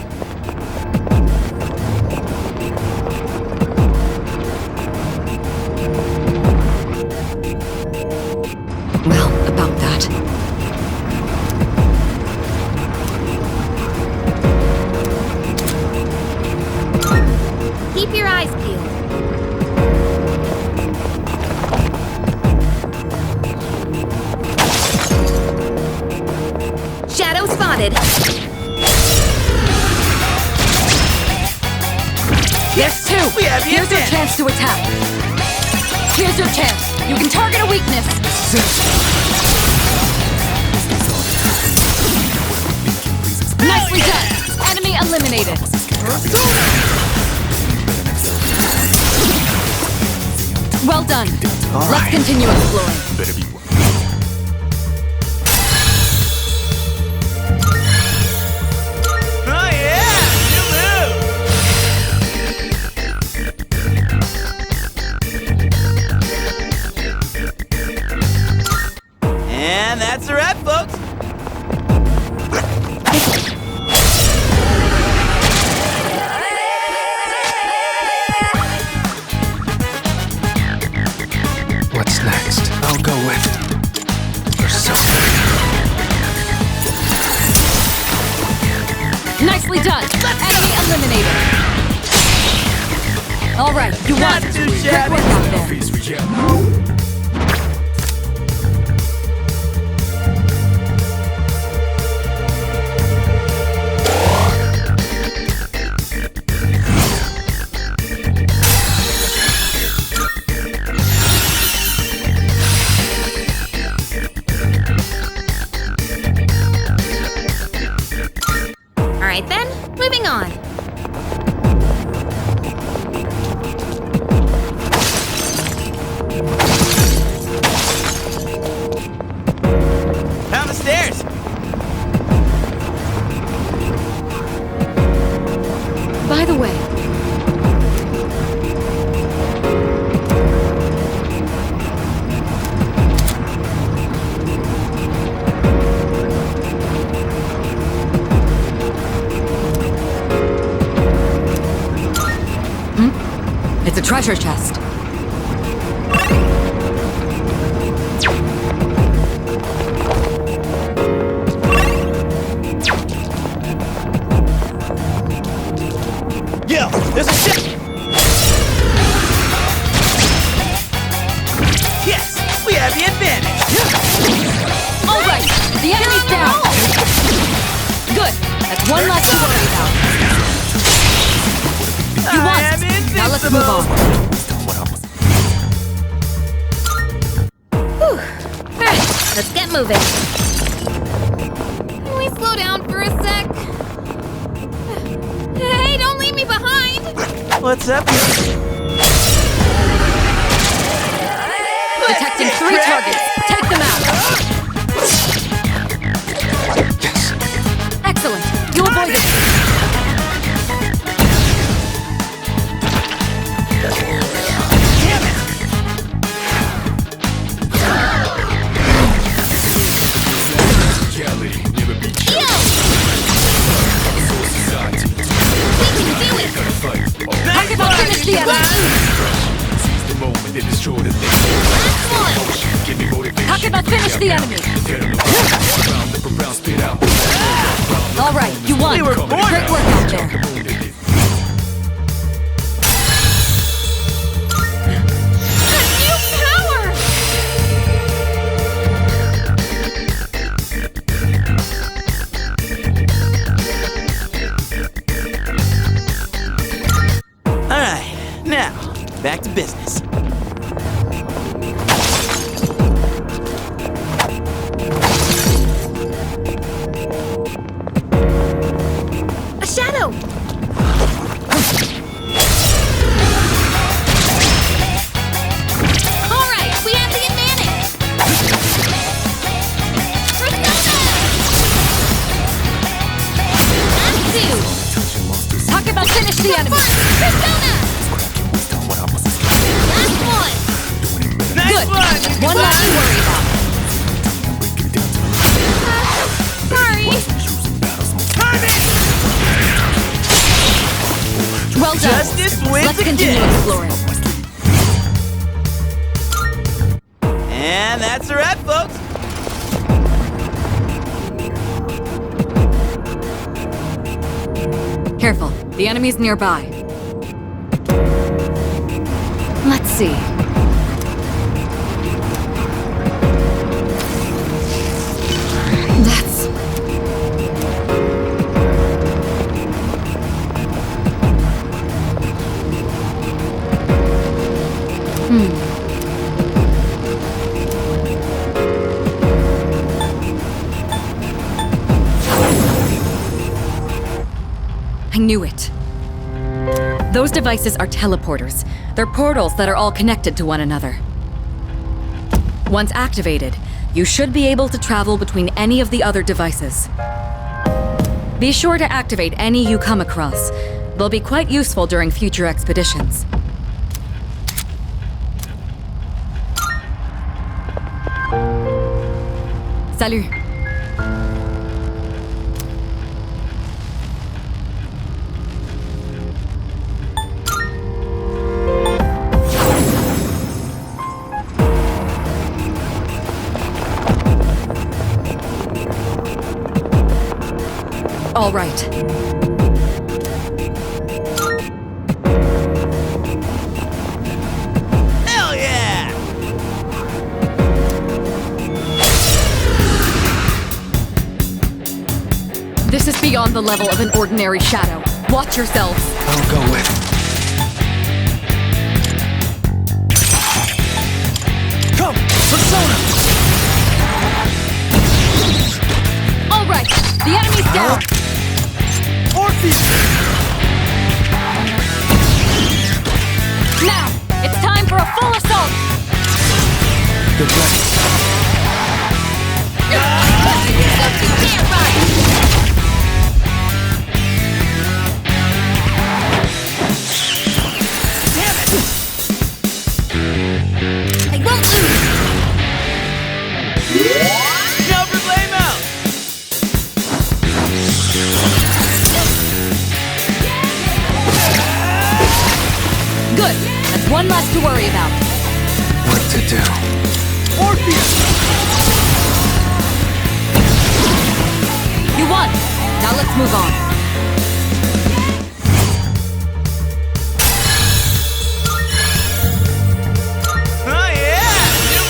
Well, about that. Keep your eyes peeled. Shadow spotted. There's two! We have the Here's your advantage. chance to attack. Here's your chance. You can target a weakness. Nicely done. Enemy eliminated. Well done. Let's continue exploring. Oh yeah! You move! And that's a wrap, folks. What's next? I'll go with Persona. Nicely done. Enemy eliminated. All right, you won. Not too Great shabby. work out there. Alright then, moving on. Down the stairs. By the way, it's a treasure chest. Yo, there's a ship. Yes, we have the advantage. All right, the enemy's down. Good. That's one less to worry about. You won. Now let's move on. Whew. Alright, let's get moving. Can we slow down for a sec? Hey, don't leave me behind! What's up? Detecting 3 targets. Take them out. Excellent. You avoided it. the enemy! Alright, you won! We were born Great work out there! Alright, now, back to business. A shadow! Alright, we have the advantage! Talk about finish the enemy! Persona! Last one! Good! One less to worry about. Sorry! Well done! Justice wins Let's continue again. exploring. And that's a wrap, folks. Careful, the enemy's nearby. Let's see. That's... I knew it. Those devices are teleporters. They're portals that are all connected to one another. Once activated, you should be able to travel between any of the other devices. Be sure to activate any you come across. They'll be quite useful during future expeditions. Salut. All right. Hell yeah! This is beyond the level of an ordinary shadow. Watch yourselves. I'll go with. Come, Persona! All right, the enemy's down. Orpheus! Now, it's time for a full assault. Good luck. I won't lose! Now for blame out! Good. That's one less to worry about. What to do? Orpheus! You won. Now let's move on. Oh yeah! You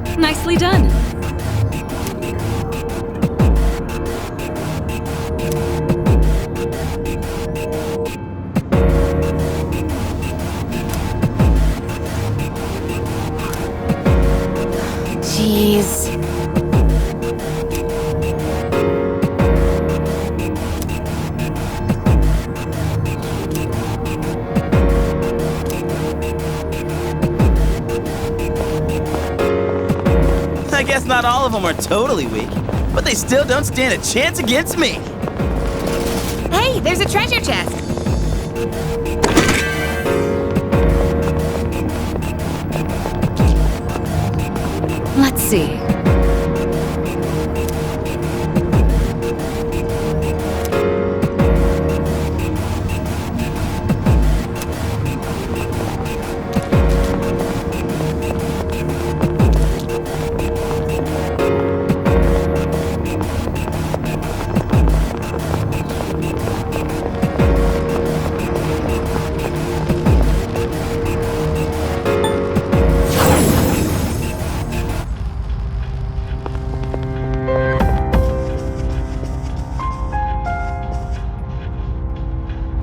move! Nicely done. Jeez. I guess not all of them are totally weak, but they still don't stand a chance against me. Hey, there's a treasure chest. Let's see.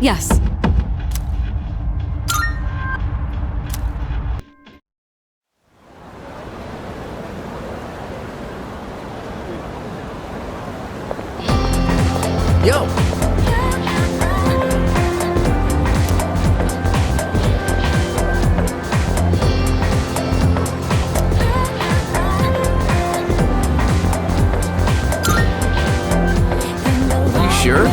Yes. Yo! You sure?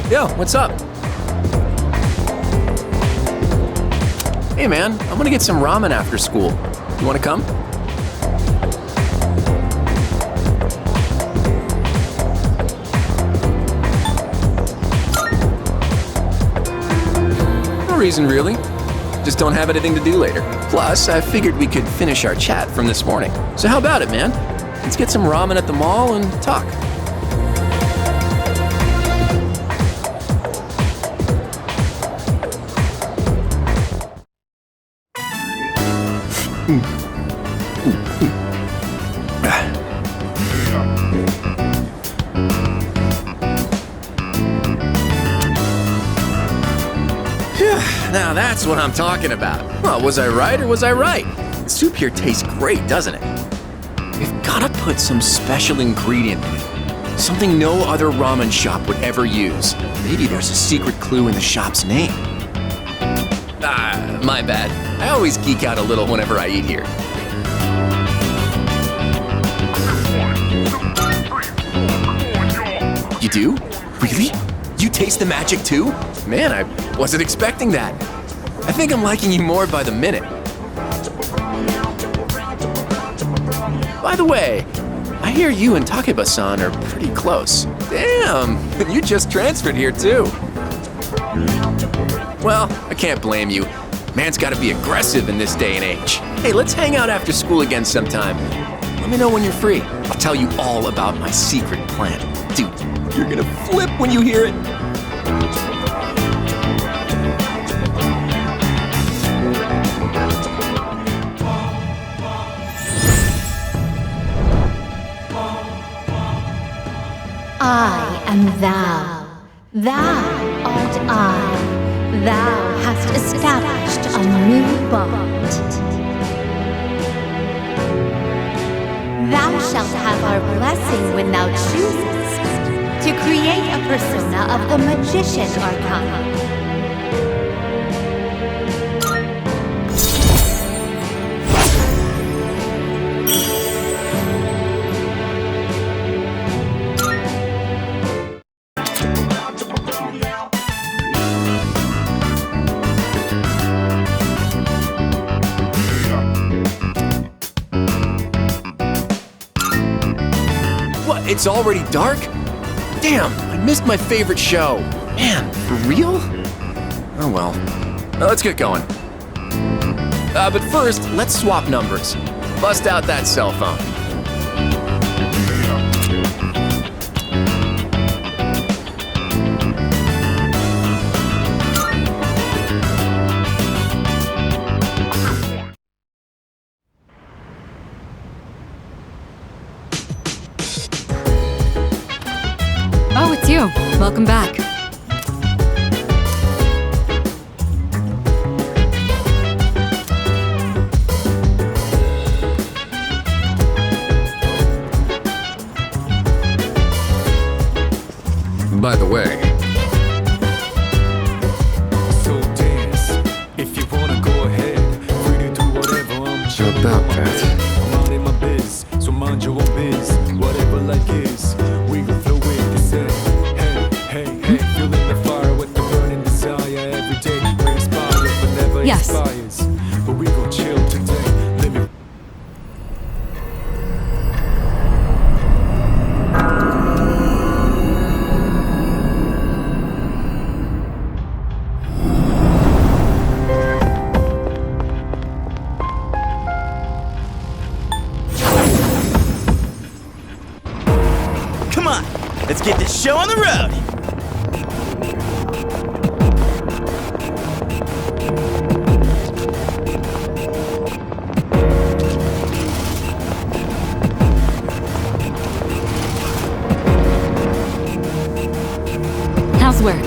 Yo, what's up? Hey man, I'm gonna get some ramen after school. You wanna come? No reason really. Just don't have anything to do later. Plus, I figured we could finish our chat from this morning. So how about it, man? Let's get some ramen at the mall and talk. Now that's what I'm talking about. Well, was I right or was I right? The soup here tastes great, doesn't it? We've gotta put some special ingredient in it. Something no other ramen shop would ever use. Maybe there's a secret clue in the shop's name. Ah, my bad. I always geek out a little whenever I eat here. You do? Really? You taste the magic too? Man, I wasn't expecting that. I think I'm liking you more by the minute. By the way, I hear you and Takeba-san are pretty close. Damn, you just transferred here too. Well, I can't blame you. Man's gotta be aggressive in this day and age. Hey, let's hang out after school again sometime. Let me know when you're free. I'll tell you all about my secret plan. Dude, you're gonna flip when you hear it. I am thou. Thou art I. Thou hast established a new bond. Thou shalt have our blessing when thou choosest to create a persona of the Magician Arcana. It's already dark? Damn, I missed my favorite show. Man, for real? Oh well. Let's get going. But first, let's swap numbers. Bust out that cell phone. Oh, it's you. Welcome back. Yes. expires. But we gon' chill today. Let me Come on, let's get this show on the road. How's work?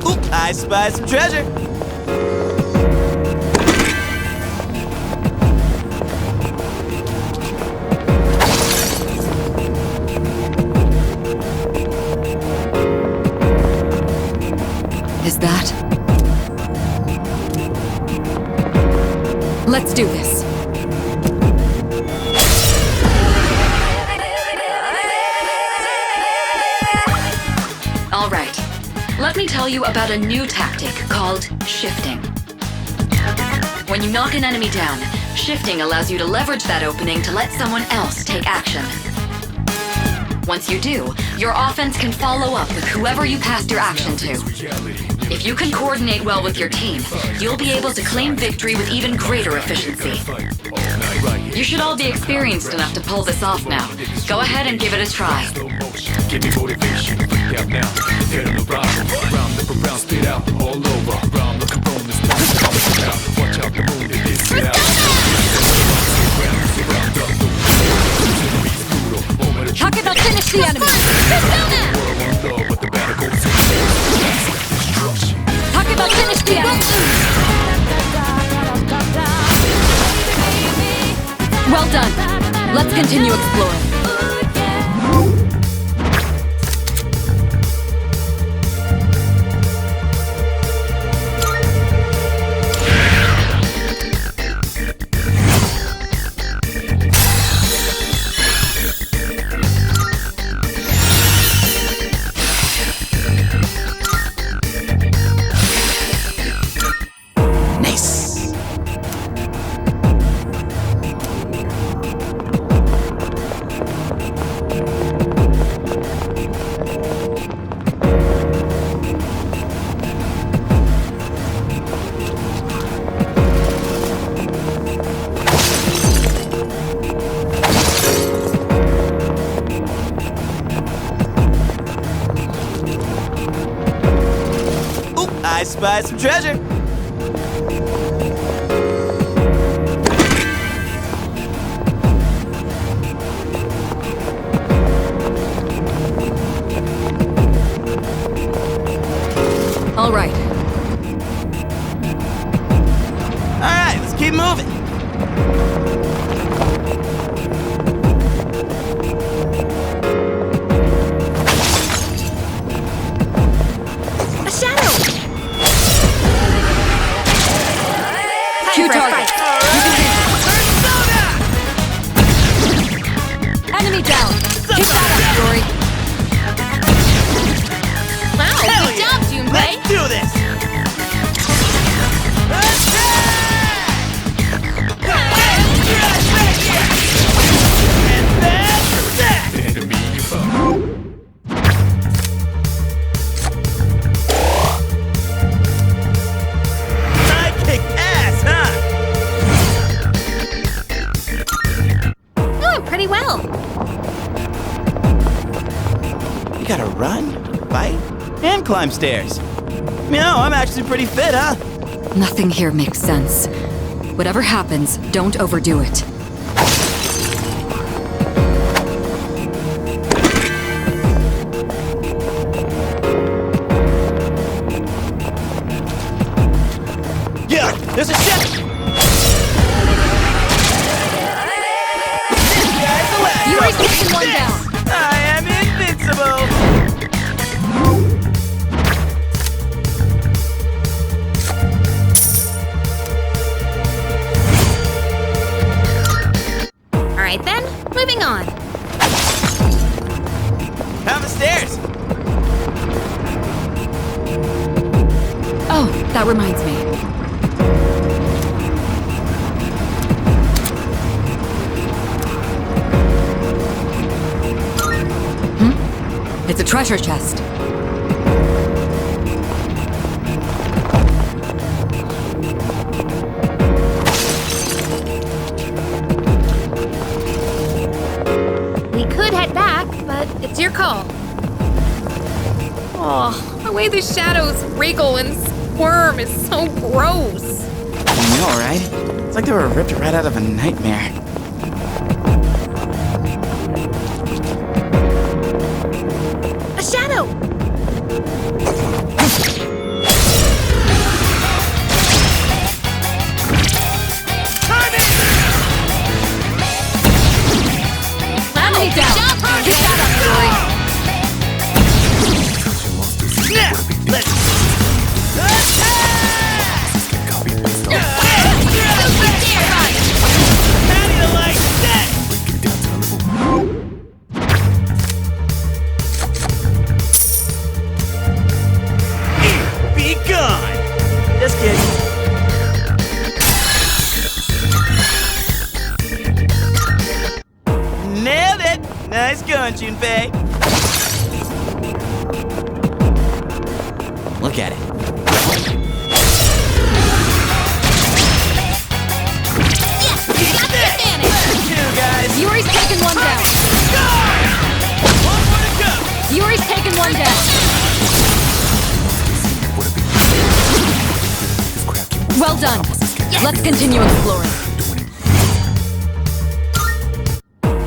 Oop, I spy some treasure. Is that? Let's do this. All right. Let me tell you about a new tactic called shifting. When you knock an enemy down, shifting allows you to leverage that opening to let someone else take action. Once you do, your offense can follow up with whoever you passed your action to. If you can coordinate well with your team, you'll be able to claim victory with even greater efficiency. You should all be experienced enough to pull this off now. Go ahead and give it a try. give me motivation. Freak out now. Head on the round, look around, spit out all over. Round, look around, this place coming out. Watch out, the moon, it is it out. Talk about finish the enemy. Talk about finish the enemy. Well done. Let's continue exploring. I spy some treasure. All right. All right, let's keep moving. Q target. Enemy down. Keep that up, Dory. Wow, good job, Junpei. Let's do this. Pretty well. You gotta run, fight, and climb stairs. You know, I'm actually pretty fit, huh? Nothing here makes sense. Whatever happens, don't overdo it. Yeah, there's a ship! Yuri's taking one down. I am invincible! All right then, moving on. It's a treasure chest. We could head back, but it's your call. Oh, the way the shadows wriggle and squirm is so gross. I know, right? It's like they were ripped right out of a nightmare. A shadow! Enemy down! Get that up, Dory! Let's be gone! Just kidding. Nailed it! Nice going, Junpei. Look at it. Yuri's taken one down. One more to go. Yuri's taken one down. Well done. Let's continue exploring.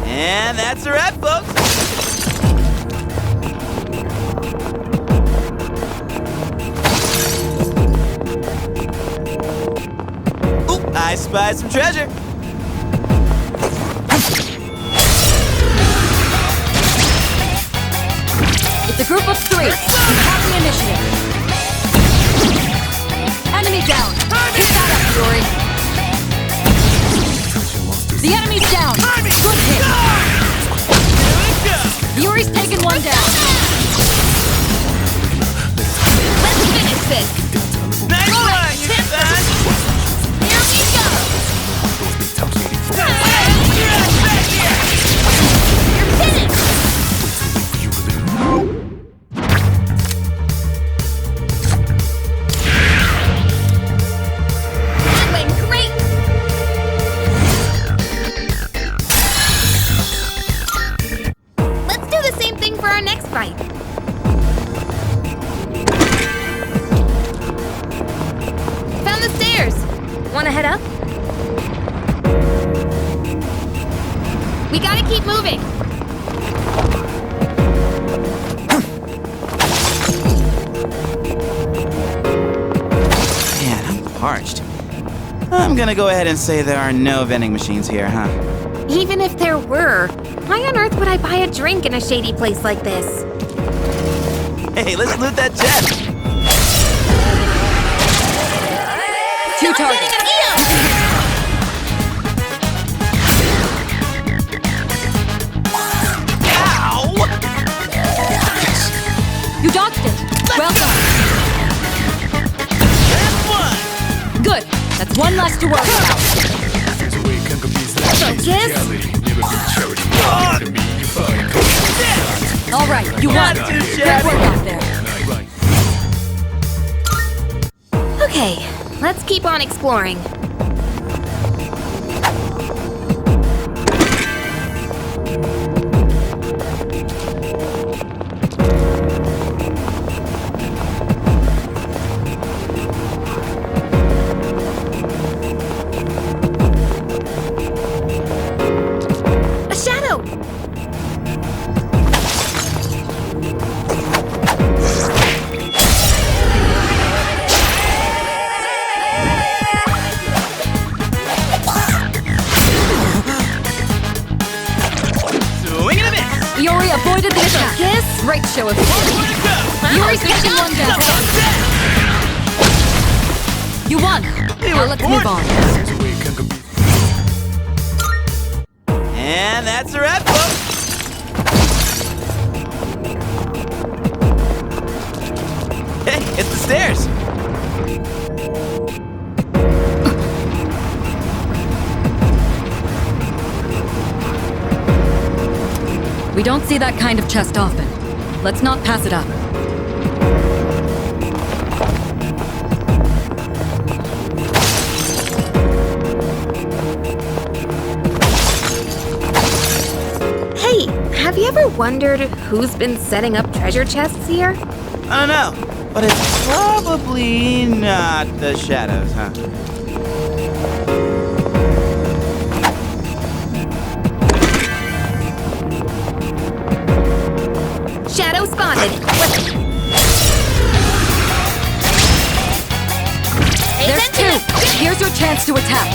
And that's a wrap, folks. Oop, I spy some treasure. It's a group of 3. We have the initiative. Enemy down. Get that up, Dory. The enemy's down. Good hit. Yuri's taken one down. Let's finish this! Nice one, you son. Here we go! You're finished! That went great! Let's do the same thing for our next fight. Found the stairs. Wanna head up? We gotta keep moving. Man, I'm parched. I'm gonna go ahead and say there are no vending machines here, huh? Even if there were, why on earth would I buy a drink in a shady place like this? Hey, let's loot that chest. 2 targets. Ow! You dodged it. Well done. That's one. Good. That's one less to worry about. All right, you won. Good work out there. Okay, let's keep on exploring. A shadow! Swing and a miss. Yuri avoided the attack. Yes. Great show of skill. Yuri's taking one down. You won. Now let's move on. And that's a wrap, folks. Hey, it's the stairs. We don't see that kind of chest often. Let's not pass it up. Hey, have you ever wondered who's been setting up treasure chests here? I don't know, but it's probably not the Shadows, huh? Shadow spotted. There's two! Here's your chance to attack.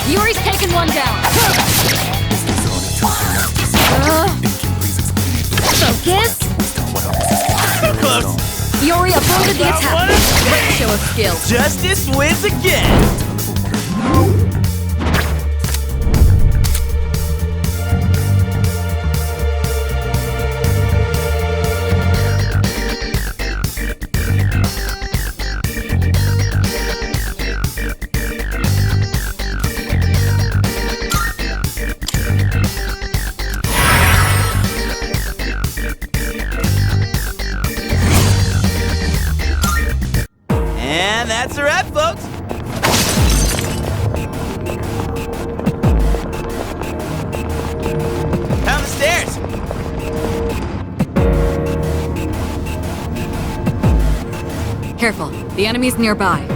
Yuri's taken one down. Focus. Close. Yuri avoided the attack. Great show of skill. Justice wins again. And that's a wrap, folks. Down the stairs. Careful, the enemy's nearby.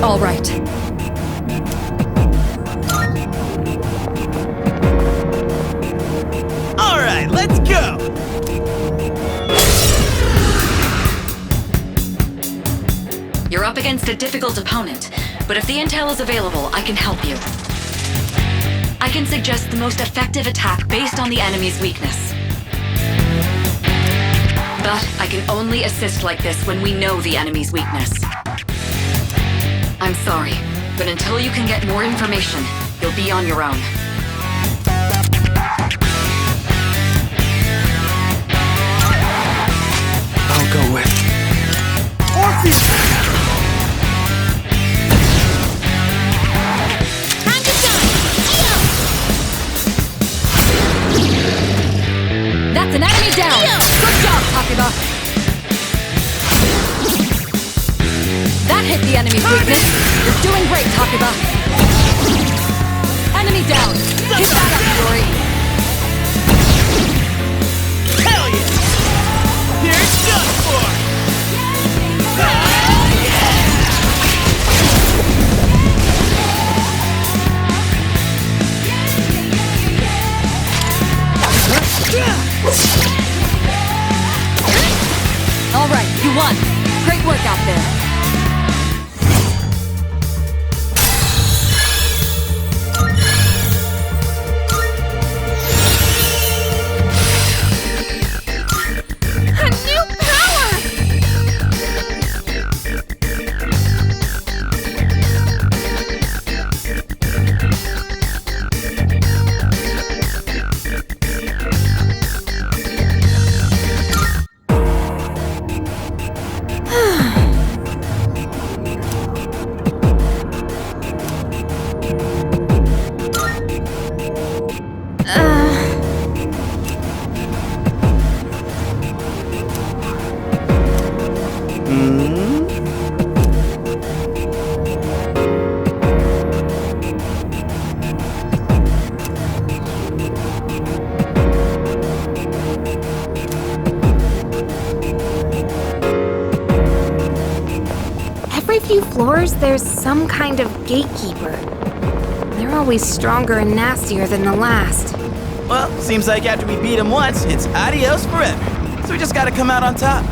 All right. All right, let's go. You're up against a difficult opponent, but if the intel is available, I can help you. I can suggest the most effective attack based on the enemy's weakness. But I can only assist like this when we know the enemy's weakness. I'm sorry, but until you can get more information, you'll be on your own. I'll go with Orpheus. Time to shine. That's an enemy down! Good job, Takeba! That hit the enemy's weakness! You're doing great, Takeba! Enemy down! Keep that up, Yuri! Hell yeah! Here's done for! All right, you won! Great work out there! Every few floors, there's some kind of gatekeeper. They're always stronger and nastier than the last. Well, seems like after we beat him once, it's adios forever. So we just gotta come out on top.